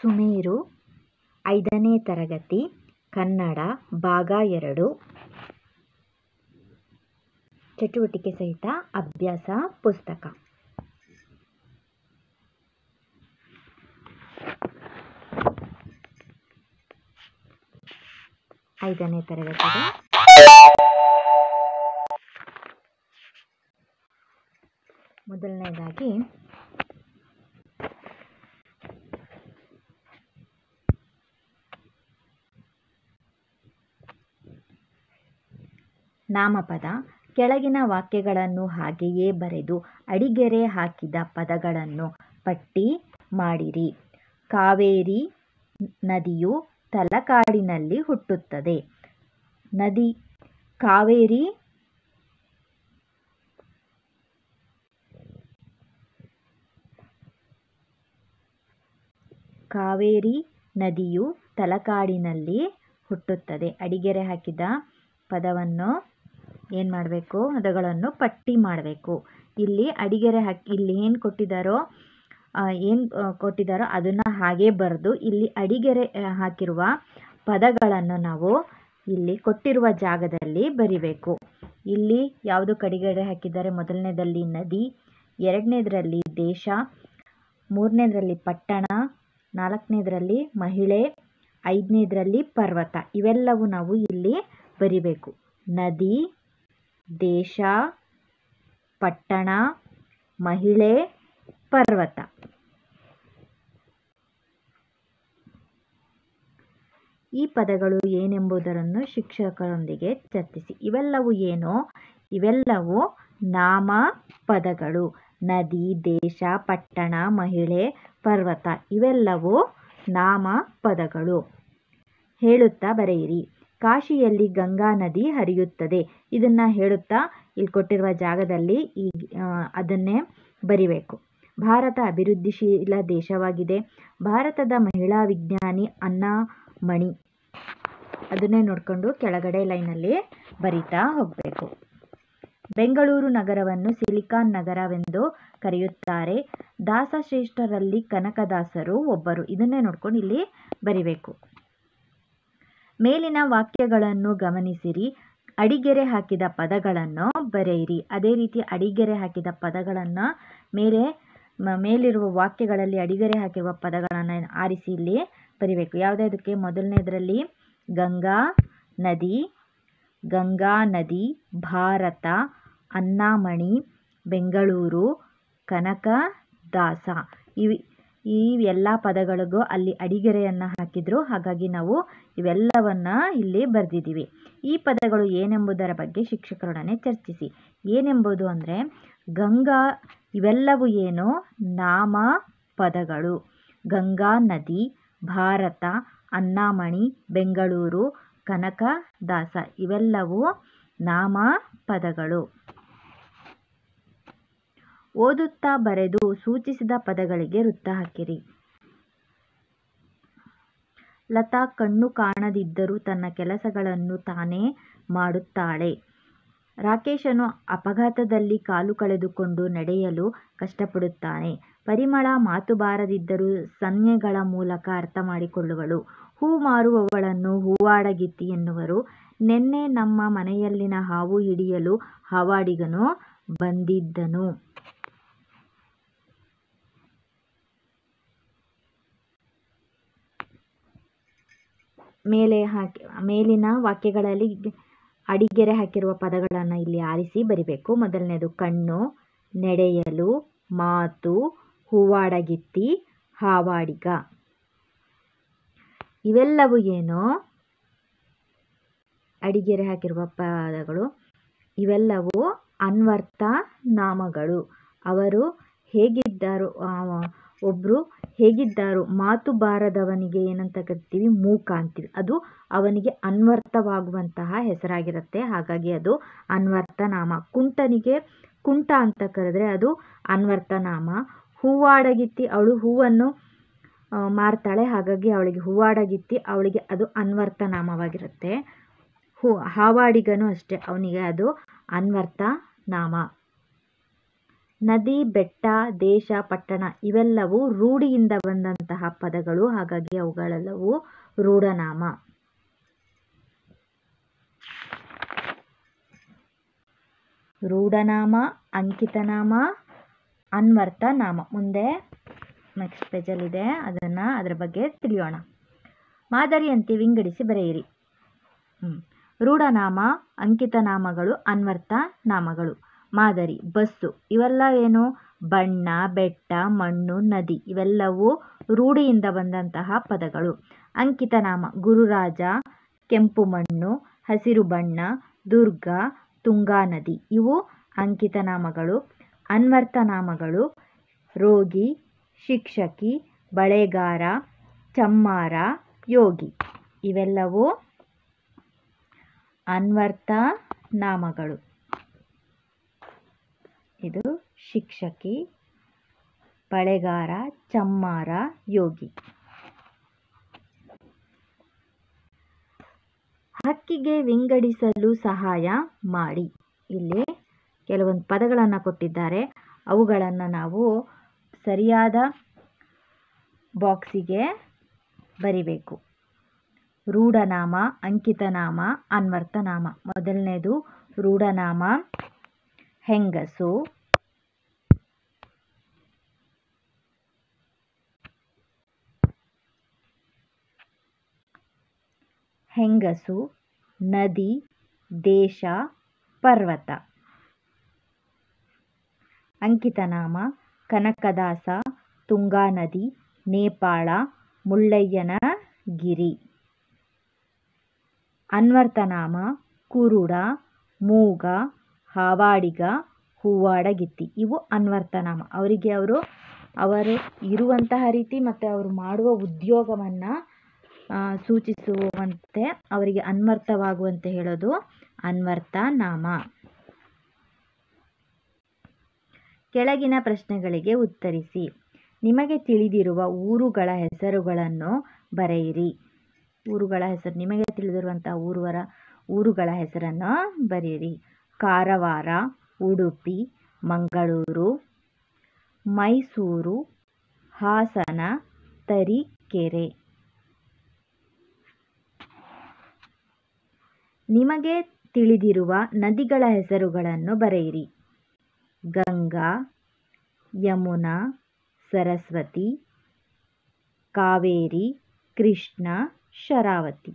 ಸುಮೇರು 5ನೇ ತರಗತಿ ಕನ್ನಡ ಭಾಗ 2 ಚಟುವಟಿಕೆ ಸಹಿತ ಅಭ್ಯಾಸ ಪುಸ್ತಕ. ಐದನೇ ತರಗತಿಗೆ ಮೊದಲನೇದಾಗಿ ನಾಮಪದ. ಕೆಳಗಿನ ವಾಕ್ಯಗಳನ್ನು ಹಾಗೆಯೇ ಬರೆದು ಅಡಿಗೆರೆ ಹಾಕಿದ ಪದಗಳನ್ನು ಪಟ್ಟಿ ಮಾಡಿರಿ. ಕಾವೇರಿ ನದಿಯು ತಲಕಾಡಿನಲ್ಲಿ ಹುಟ್ಟುತ್ತದೆ. ಕಾವೇರಿ ನದಿಯು ತಲಕಾಡಿನಲ್ಲಿ ಹುಟ್ಟುತ್ತದೆ. ಅಡಿಗೆರೆ ಹಾಕಿದ ಪದವನ್ನು ಏನು ಮಾಡಬೇಕು? ಪದಗಳನ್ನು ಪಟ್ಟಿ ಮಾಡಬೇಕು. ಇಲ್ಲಿ ಅಡಿಗೆರೆ ಇಲ್ಲಿ ಏನು ಕೊಟ್ಟಿದ್ದಾರೋ ಅದನ್ನು ಹಾಗೆ ಬರೆದು ಇಲ್ಲಿ ಅಡಿಗೆರೆ ಹಾಕಿರುವ ಪದಗಳನ್ನು ನಾವು ಇಲ್ಲಿ ಕೊಟ್ಟಿರುವ ಜಾಗದಲ್ಲಿ ಬರಿಬೇಕು. ಇಲ್ಲಿ ಯಾವುದು ಅಡಿಗೆರೆ ಹಾಕಿದ್ದಾರೆ? ಮೊದಲನೇದಲ್ಲಿ ನದಿ, ಎರಡನೇದರಲ್ಲಿ ದೇಶ, ಮೂರನೇದರಲ್ಲಿ ಪಟ್ಟಣ, ನಾಲ್ಕನೇದರಲ್ಲಿ ಮಹಿಳೆ, ಐದನೇದರಲ್ಲಿ ಪರ್ವತ. ಇವೆಲ್ಲವೂ ನಾವು ಇಲ್ಲಿ ಬರಿಬೇಕು. ನದಿ, ದೇಶ, ಪಟ್ಟಣ, ಮಹಿಳೆ, ಪರ್ವತ. ಈ ಪದಗಳು ಏನೆಂಬುದನ್ನು ಶಿಕ್ಷಕರೊಂದಿಗೆ ಚರ್ಚಿಸಿ. ಇವೆಲ್ಲವೂ ಏನು? ಇವೆಲ್ಲವೂ ನಾಮಪದಗಳು. ನದಿ, ದೇಶ, ಪಟ್ಟಣ, ಮಹಿಳೆ, ಪರ್ವತ ಇವೆಲ್ಲವೂ ನಾಮಪದಗಳು. ಹೇಳುತ್ತಾ ಬರೆಯಿರಿ. ಕಾಶಿಯಲ್ಲಿ ಗಂಗಾ ನದಿ ಹರಿಯುತ್ತದೆ. ಇದನ್ನು ಹೇಳುತ್ತಾ ಇಲ್ಲಿ ಕೊಟ್ಟಿರುವ ಜಾಗದಲ್ಲಿ ಅದನ್ನೇ ಬರಿಬೇಕು. ಭಾರತ ಅಭಿವೃದ್ಧಿಶೀಲ ದೇಶವಾಗಿದೆ. ಭಾರತದ ಮಹಿಳಾ ವಿಜ್ಞಾನಿ ಅನ್ನಾಮಣಿ. ಅದನ್ನೇ ನೋಡಿಕೊಂಡು ಕೆಳಗಡೆ ಲೈನಲ್ಲಿ ಬರಿತಾ ಹೋಗಬೇಕು. ಬೆಂಗಳೂರು ನಗರವನ್ನು ಸಿಲಿಕಾನ್ ನಗರವೆಂದು ಕರೆಯುತ್ತಾರೆ. ದಾಸಶ್ರೇಷ್ಠರಲ್ಲಿ ಕನಕದಾಸರು ಒಬ್ಬರು. ಇದನ್ನೇ ನೋಡ್ಕೊಂಡು ಇಲ್ಲಿ ಬರಿಬೇಕು. ಮೇಲಿನ ವಾಕ್ಯಗಳನ್ನು ಗಮನಿಸಿರಿ. ಅಡಿಗೆರೆ ಹಾಕಿದ ಪದಗಳನ್ನು ಬರೆಯಿರಿ. ಅದೇ ರೀತಿ ಅಡಿಗೆರೆ ಹಾಕಿದ ಪದಗಳನ್ನು ಮೇಲಿರುವ ವಾಕ್ಯಗಳಲ್ಲಿ ಅಡಿಗೆರೆ ಹಾಕಿರುವ ಪದಗಳನ್ನು ಆರಿಸಿ ಇಲ್ಲಿ ಬರಿಬೇಕು. ಯಾವುದಕ್ಕೆ? ಮೊದಲನೇದರಲ್ಲಿ ಗಂಗಾ ನದಿ, ಭಾರತ, ಅನ್ನಾಮಣಿ, ಬೆಂಗಳೂರು, ಕನಕದಾಸ. ಈ ಎಲ್ಲ ಪದಗಳಿಗೂ ಅಲ್ಲಿ ಅಡಿಗೆರೆಯನ್ನು ಹಾಕಿದ್ರು. ಹಾಗಾಗಿ ನಾವು ಇವೆಲ್ಲವನ್ನ ಇಲ್ಲಿ ಬರೆದಿದ್ದೀವಿ. ಈ ಪದಗಳು ಏನೆಂಬುದರ ಬಗ್ಗೆ ಶಿಕ್ಷಕರೊಡನೆ ಚರ್ಚಿಸಿ. ಏನೆಂಬುದು ಅಂದರೆ ಗಂಗಾ, ಇವೆಲ್ಲವೂ ಏನು? ನಾಮಪದಗಳು. ಗಂಗಾ ನದಿ, ಭಾರತ, ಅನ್ನಾಮಣಿ, ಬೆಂಗಳೂರು, ಕನಕದಾಸ ಇವೆಲ್ಲವೂ ನಾಮಪದಗಳು. ಓದುತ್ತಾ ಬರೆದು ಸೂಚಿಸಿದ ಪದಗಳಿಗೆ ವೃತ್ತ ಹಾಕಿರಿ. ಲತಾ ಕಣ್ಣು ಕಾಣದಿದ್ದರೂ ತನ್ನ ಕೆಲಸಗಳನ್ನು ತಾನೇ ಮಾಡುತ್ತಾಳೆ. ರಾಕೇಶನು ಅಪಘಾತದಲ್ಲಿ ಕಾಲು ಕಳೆದುಕೊಂಡು ನಡೆಯಲು ಕಷ್ಟಪಡುತ್ತಾನೆ. ಪರಿಮಳ ಮಾತು ಬಾರದಿದ್ದರೂ ಸನ್ನೆಗಳ ಮೂಲಕ ಅರ್ಥ ಮಾಡಿಕೊಳ್ಳುವಳು. ಹೂ ಮಾರುವವಳನ್ನು ಹೂವಾಡಗಿತ್ತಿ ಎನ್ನುವರು. ನೆನ್ನೆ ನಮ್ಮ ಮನೆಯಲ್ಲಿನ ಹಾವು ಹಿಡಿಯಲು ಹಾವಾಡಿಗನು ಬಂದಿದ್ದನು. ಮೇಲಿನ ವಾಕ್ಯಗಳಲ್ಲಿ ಅಡಿಗೆರೆ ಹಾಕಿರುವ ಪದಗಳನ್ನು ಇಲ್ಲಿ ಆರಿಸಿ ಬರಿಬೇಕು. ಮೊದಲನೇದು ಕಣ್ಣು, ನಡೆಯಲು, ಮಾತು, ಹೂವಾಡಗಿತ್ತಿ, ಹಾವಾಡಿಗ. ಇವೆಲ್ಲವೂ ಏನು? ಅಡಿಗೆರೆ ಹಾಕಿರುವ ಪದಗಳು. ಇವೆಲ್ಲವೂ ಅನ್ವರ್ಥ ನಾಮಗಳು. ಅವರು ಹೇಗಿದ್ದಾರೋ, ಒಬ್ಬರು ಹೇಗಿದ್ದಾರೋ, ಮಾತು ಬಾರದವನಿಗೆ ಏನಂತ ಕರಿತೀವಿ? ಮೂಕ ಅಂತೀವಿ. ಅದು ಅವನಿಗೆ ಅನ್ವರ್ಥವಾಗುವಂತಹ ಹೆಸರಾಗಿರುತ್ತೆ. ಹಾಗಾಗಿ ಅದು ಅನ್ವರ್ಥ ನಾಮ. ಕುಂಟನಿಗೆ ಕುಂಟ ಅಂತ ಕರೆದ್ರೆ ಅದು ಅನ್ವರ್ಥ ನಾಮ. ಹೂವಾಡಗಿತ್ತಿ, ಅವಳು ಹೂವನ್ನು ಮಾರ್ತಾಳೆ. ಹಾಗಾಗಿ ಅವಳಿಗೆ ಹೂವಾಡಗಿತ್ತಿ, ಅವಳಿಗೆ ಅದು ಅನ್ವರ್ಥ ನಾಮವಾಗಿರುತ್ತೆ. ಹಾವಾಡಿಗನು ಅಷ್ಟೇ, ಅವನಿಗೆ ಅದು ಅನ್ವರ್ಥ ನಾಮ. ನದಿ, ಬೆಟ್ಟ, ದೇಶ, ಪಟ್ಟಣ ಇವೆಲ್ಲವೂ ರೂಢಿಯಿಂದ ಬಂದಂತಹ ಪದಗಳು. ಹಾಗಾಗಿ ಅವುಗಳೆಲ್ಲವೂ ರೂಢನಾಮ. ರೂಢನಾಮ, ಅಂಕಿತನಾಮ, ಅನ್ವರ್ಥನಾಮ. ಮುಂದೆ ನೆಕ್ಸ್ಟ್ ಪೇಜಲ್ಲಿದೆ, ಅದರ ಬಗ್ಗೆ ತಿಳಿಯೋಣ. ಮಾದರಿಯಂತೆ ವಿಂಗಡಿಸಿ ಬರೆಯಿರಿ. ರೂಢನಾಮ, ಅಂಕಿತನಾಮಗಳು, ಅನ್ವರ್ಥನಾಮಗಳು. ಮಾದರಿ, ಬಸ್ಸು ಇವೆಲ್ಲ ಏನು? ಬಣ್ಣ, ಬೆಟ್ಟ, ಮಣ್ಣು, ನದಿ ಇವೆಲ್ಲವೂ ರೂಢಿಯಿಂದ ಬಂದಂತಹ ಪದಗಳು. ಅಂಕಿತನಾಮ, ಗುರುರಾಜ, ಕೆಂಪು ಮಣ್ಣು, ಹಸಿರು ಬಣ್ಣ, ದುರ್ಗ, ತುಂಗಾ ನದಿ ಇವು ಅಂಕಿತನಾಮಗಳು. ಅನ್ವರ್ಥನಾಮಗಳು, ರೋಗಿ, ಶಿಕ್ಷಕಿ, ಬಳೆಗಾರ, ಚಮ್ಮಾರ, ಯೋಗಿ ಇವೆಲ್ಲವೂ ಅನ್ವರ್ಥನಾಮಗಳು. ಇದು ಶಿಕ್ಷಕಿ, ಬಳೆಗಾರ, ಚಮ್ಮಾರ, ಯೋಗಿ. ಹಕ್ಕಿಗೆ ವಿಂಗಡಿಸಲು ಸಹಾಯ ಮಾಡಿ. ಇಲ್ಲಿ ಕೆಲವೊಂದು ಪದಗಳನ್ನು ಕೊಟ್ಟಿದ್ದಾರೆ. ಅವುಗಳನ್ನು ನಾವು ಸರಿಯಾದ ಬಾಕ್ಸಿಗೆ ಬರಿಬೇಕು. ರೂಢನಾಮ, ಅಂಕಿತನಾಮ, ಅನ್ವರ್ಥನಾಮ. ಮೊದಲನೇದು ರೂಢನಾಮ, ಹೆಂಗಸು. ಹೆಂಗಸು, ನದಿ, ದೇಶ, ಪರ್ವತ. ಅಂಕಿತನಾಮ, ಕನಕದಾಸ, ತುಂಗಾ ನದಿ, ನೇಪಾಳ, ಮುಳ್ಳಯ್ಯನಗಿರಿ. ಅನ್ವರ್ಥನಾಮ, ಕುರುಡ, ಮೂಗ, ಹಾವಾಡಿಗ, ಹೂವಾಡಗಿತ್ತಿ ಇವು ಅನ್ವರ್ಥನಾಮ. ಅವರು ಇರುವಂತಹ ರೀತಿ ಮತ್ತು ಅವರು ಮಾಡುವ ಉದ್ಯೋಗವನ್ನು ಸೂಚಿಸುವಂತೆ ಅವರಿಗೆ ಅನ್ವರ್ಥವಾಗುವಂತೆ ಹೇಳೋದು ಅನ್ವರ್ಥನಾಮ. ಕೆಳಗಿನ ಪ್ರಶ್ನೆಗಳಿಗೆ ಉತ್ತರಿಸಿ. ನಿಮಗೆ ತಿಳಿದಿರುವ ಊರುಗಳ ಹೆಸರುಗಳನ್ನು ಬರೆಯಿರಿ. ಊರುಗಳ ಹೆಸರು, ನಿಮಗೆ ತಿಳಿದಿರುವಂತಹ ಊರುಗಳ ಹೆಸರನ್ನು ಬರೆಯಿರಿ. ಕಾರವಾರ, ಉಡುಪಿ, ಮಂಗಳೂರು, ಮೈಸೂರು, ಹಾಸನ, ತರೀಕೆರೆ. ನಿಮಗೆ ತಿಳಿದಿರುವ ನದಿಗಳ ಹೆಸರುಗಳನ್ನು ಬರೆಯಿರಿ. ಗಂಗಾ, ಯಮುನಾ, ಸರಸ್ವತಿ, ಕಾವೇರಿ, ಕೃಷ್ಣ, ಶರಾವತಿ.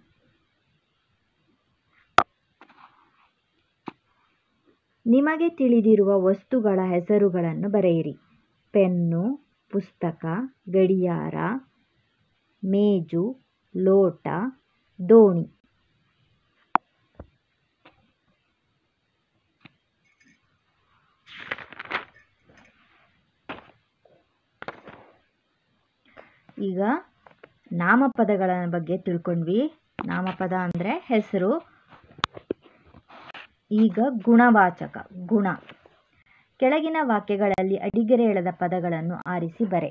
ನಿಮಗೆ ತಿಳಿದಿರುವ ವಸ್ತುಗಳ ಹೆಸರುಗಳನ್ನು ಬರೆಯಿರಿ. ಪೆನ್ನು, ಪುಸ್ತಕ, ಗಡಿಯಾರ, ಮೇಜು, ಲೋಟ, ದೋಣಿ. ಈಗ ನಾಮಪದಗಳ ಬಗ್ಗೆ ತಿಳ್ಕೊಂಡ್ವಿ. ನಾಮಪದ ಅಂದರೆ ಹೆಸರು. ಈಗ ಗುಣವಾಚಕ, ಗುಣ. ಕೆಳಗಿನ ವಾಕ್ಯಗಳಲ್ಲಿ ಅಡಿಗೆರೆ ಎಳೆದ ಪದಗಳನ್ನು ಆರಿಸಿ ಬರೆ.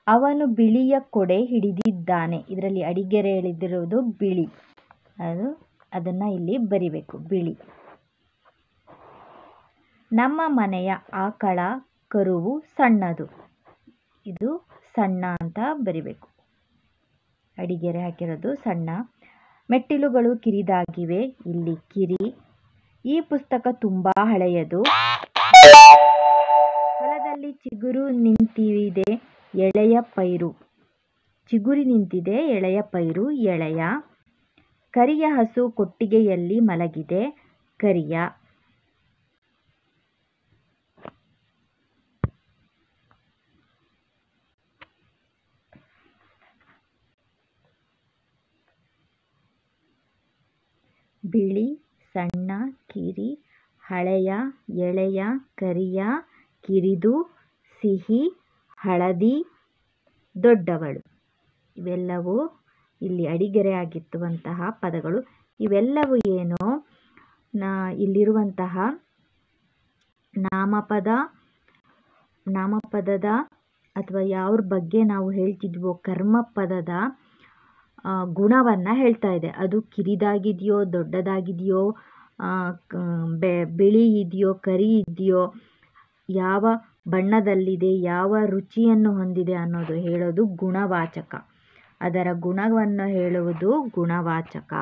ಅವನು ಬಿಳಿಯ ಕೊಡೆ ಹಿಡಿದಿದ್ದಾನೆ. ಇದರಲ್ಲಿ ಅಡಿಗೆರೆ ಎಳೆದಿರುವುದು ಬಿಳಿ, ಅದನ್ನು ಇಲ್ಲಿ ಬರಿಬೇಕು, ಬಿಳಿ. ನಮ್ಮ ಮನೆಯ ಆಕಳ ಕರುವು ಸಣ್ಣದು. ಇದು ಸಣ್ಣ ಅಂತ ಬರಿಬೇಕು, ಅಡಿಗೆರೆ ಹಾಕಿರೋದು ಸಣ್ಣ. ಮೆಟ್ಟಿಲುಗಳು ಕಿರಿದಾಗಿವೆ. ಇಲ್ಲಿ ಕಿರಿ. ಈ ಪುಸ್ತಕ ತುಂಬಾ ಹಳೆಯದು. ಹೊಲದಲ್ಲಿ ಚಿಗುರು ನಿಂತಿದೆ, ಎಳೆಯ ಪೈರು. ಚಿಗುರಿ ನಿಂತಿದೆ, ಎಳೆಯ ಪೈರು, ಎಳೆಯ. ಕರಿಯ ಹಸು ಕೊಟ್ಟಿಗೆಯಲ್ಲಿ ಮಲಗಿದೆ, ಕರಿಯ. ಬಿಳಿ, ಸಣ್ಣ, ಕಿರಿ, ಹಳೆಯ, ಎಳೆಯ, ಕರಿಯ, ಕಿರಿದು, ಸಿಹಿ, ಹಳದಿ, ದೊಡ್ಡವಳು. ಇವೆಲ್ಲವೂ ಇಲ್ಲಿ ಅಡಿಗೆರೆ ಆಗಿರುವಂತಹ ಪದಗಳು. ಇವೆಲ್ಲವೂ ಏನು, ಇಲ್ಲಿರುವಂತಹ ನಾಮಪದದ ಅಥವಾ ಯಾವ್ರ ಬಗ್ಗೆ ನಾವು ಹೇಳ್ತಿದ್ವೋ ಕರ್ಮಪದದ ಗುಣವನ್ನು ಹೇಳ್ತಾ ಇದೆ. ಅದು ಕಿರಿದಾಗಿದೆಯೋ, ದೊಡ್ಡದಾಗಿದೆಯೋ, ಬಿಳಿ ಇದೆಯೋ, ಕರಿ ಇದೆಯೋ, ಯಾವ ಬಣ್ಣದಲ್ಲಿದೆ, ಯಾವ ರುಚಿಯನ್ನು ಹೊಂದಿದೆ ಅನ್ನೋದು ಹೇಳೋದು ಗುಣವಾಚಕ. ಅದರ ಗುಣವನ್ನು ಹೇಳುವುದು ಗುಣವಾಚಕ.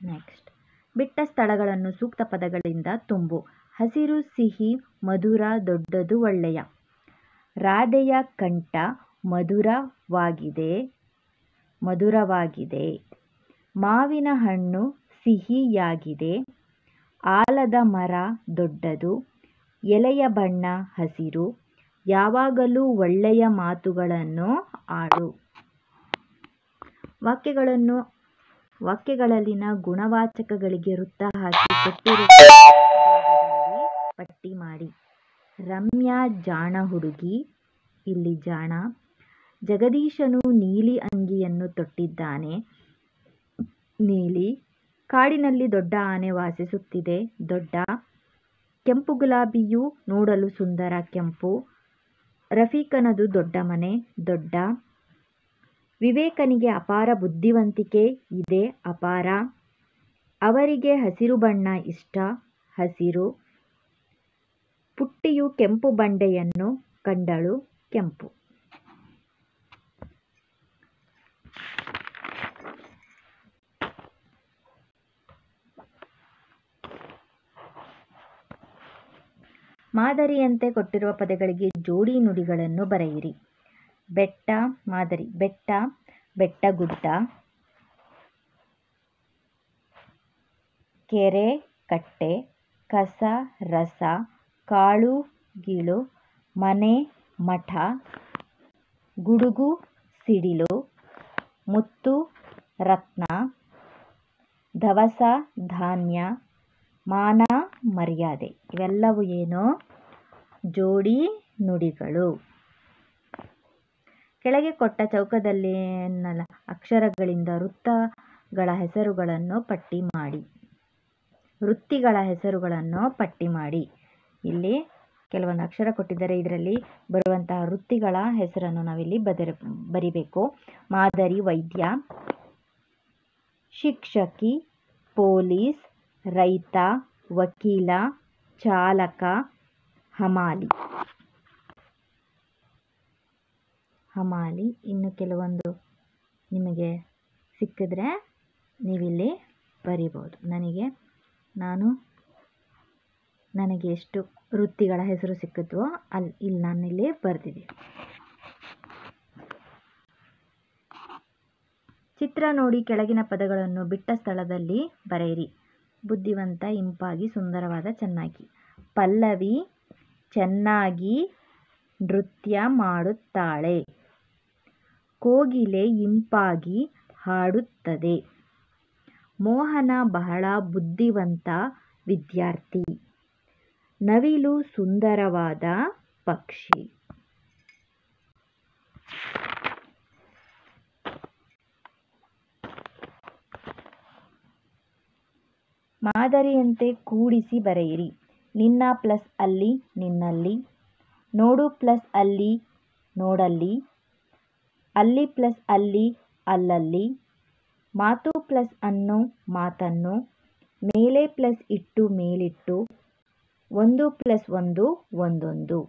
ನೆಕ್ಸ್ಟ್, ಬಿಟ್ಟ ಸ್ಥಳಗಳನ್ನು ಸೂಕ್ತ ಪದಗಳಿಂದ ತುಂಬು. ಹಸಿರು, ಸಿಹಿ, ಮಧುರ, ದೊಡ್ಡದು, ಒಳ್ಳೆಯ. ರಾಧೆಯ ಕಂಠ ಮಧುರವಾಗಿದೆ. ಮಾವಿನ ಹಣ್ಣು ಸಿಹಿಯಾಗಿದೆ. ಆಲದ ಮರ ದೊಡ್ಡದು. ಎಲೆಯ ಬಣ್ಣ ಹಸಿರು. ಯಾವಾಗಲೂ ಒಳ್ಳೆಯ ಮಾತುಗಳನ್ನು ಆಡು. ವಾಕ್ಯಗಳಲ್ಲಿನ ಗುಣವಾಚಕಗಳಿಗೆ ವೃತ್ತ ಹಾಕಿ ಕೊಟ್ಟಿರುವ ಜಾಗದಲ್ಲಿ ಪಟ್ಟಿ ಮಾಡಿ. ರಮ್ಯಾ ಜಾಣ ಹುಡುಗಿ, ಇಲ್ಲಿ ಜಾಣ. ಜಗದೀಶನು ನೀಲಿ ಅಂಗಿಯನ್ನು ತೊಟ್ಟಿದ್ದಾನೆ, ನೀಲಿ. ಕಾಡಿನಲ್ಲಿ ದೊಡ್ಡ ಆನೆ ವಾಸಿಸುತ್ತಿದೆ, ದೊಡ್ಡ. ಕೆಂಪು ಗುಲಾಬಿಯು ನೋಡಲು ಸುಂದರ, ಕೆಂಪು. ರಫೀಕನದು ದೊಡ್ಡ ಮನೆ, ದೊಡ್ಡ. ವಿವೇಕನಿಗೆ ಅಪಾರ ಬುದ್ಧಿವಂತಿಕೆ ಇದೆ, ಅಪಾರ. ಅವರಿಗೆ ಹಸಿರು ಬಣ್ಣ ಇಷ್ಟ, ಹಸಿರು. ಪುಟ್ಟಿಯು ಕೆಂಪು ಬಂಡೆಯನ್ನು ಕಂಡಳು, ಕೆಂಪು. ಮಾದರಿಯಂತೆ ಕೊಟ್ಟಿರುವ ಪದಗಳಿಗೆ ಜೋಡಿ ನುಡಿಗಳನ್ನು ಬರೆಯಿರಿ. ಬೆಟ್ಟ, ಮಾದರಿ. ಬೆಟ್ಟ, ಬೆಟ್ಟಗುಡ್ಡ. ಕೆರೆ, ಕಟ್ಟೆ. ಕಸ, ರಸ. ಕಾಳು, ಗೀಳು. ಮನೆ, ಮಠ. ಗುಡುಗು, ಸಿಡಿಲು. ಮುತ್ತು, ರತ್ನ. ದವಸ, ಧಾನ್ಯ. ಮಾನ, ಮರ್ಯಾದೆ. ಇವೆಲ್ಲವೂ ಏನು? ಜೋಡಿ ನುಡಿಗಳು. ಕೆಳಗೆ ಕೊಟ್ಟ ಚೌಕದಲ್ಲಿನ ಅಕ್ಷರಗಳಿಂದ ವೃತ್ತಿಗಳ ಹೆಸರುಗಳನ್ನು ಪಟ್ಟಿ ಮಾಡಿ. ಇಲ್ಲಿ ಕೆಲವೊಂದು ಅಕ್ಷರ ಕೊಟ್ಟಿದ್ದಾರೆ, ಇದರಲ್ಲಿ ಬರುವಂತಹ ವೃತ್ತಿಗಳ ಹೆಸರನ್ನು ನಾವಿಲ್ಲಿ ಬರಿಬೇಕು. ಮಾದರಿ, ವೈದ್ಯ. ಶಿಕ್ಷಕಿ, ಪೊಲೀಸ್, ರೈತ, ವಕೀಲ, ಚಾಲಕ, ಹಮಾಲಿ. ಇನ್ನು ಕೆಲವೊಂದು ನಿಮಗೆ ಸಿಕ್ಕಿದ್ರೆ ನೀವಿಲ್ಲಿ ಬರಿಬೋದು. ನನಗೆ ಎಷ್ಟು ವೃತ್ತಿಗಳ ಹೆಸರು ಸಿಕ್ಕಿದ್ವೋ ಇಲ್ಲಿ ನಾನಿಲ್ಲಿ ಬರೆದಿದ್ದೀನಿ. ಚಿತ್ರ ನೋಡಿ ಕೆಳಗಿನ ಪದಗಳನ್ನು ಬಿಟ್ಟ ಸ್ಥಳದಲ್ಲಿ ಬರೆಯಿರಿ. ಬುದ್ಧಿವಂತ, ಇಂಪಾಗಿ, ಸುಂದರವಾದ, ಚೆನ್ನಾಗಿ. ಪಲ್ಲವಿ, ಚೆನ್ನಾಗಿ ನೃತ್ಯ ಮಾಡುತ್ತಾಳೆ. ಕೋಗಿಲೆ ಇಂಪಾಗಿ ಹಾಡುತ್ತದೆ. ಮೋಹನ ಬಹಳ ಬುದ್ಧಿವಂತ ವಿದ್ಯಾರ್ಥಿ. ನವಿಲು ಸುಂದರವಾದ ಪಕ್ಷಿ. ಮಾದರಿಯಂತೆ ಕೂಡಿಸಿ ಬರೆಯಿರಿ. ನಿನ್ನ ಪ್ಲಸ್ ಅಲ್ಲಿ, ನಿನ್ನಲ್ಲಿ. ನೋಡು ಪ್ಲಸ್ ಅಲ್ಲಿ, ನೋಡಲ್ಲಿ. ಅಲ್ಲಿ ಪ್ಲಸ್ ಅಲ್ಲಿ, ಅಲ್ಲಲ್ಲಿ. ಮಾತು ಪ್ಲಸ್ ಅನ್ನು, ಮಾತನ್ನು. ಮೇಲೆ ಪ್ಲಸ್ ಇಟ್ಟು, ಮೇಲಿಟ್ಟು. ಒಂದು ಪ್ಲಸ್ ಒಂದು, ಒಂದೊಂದು.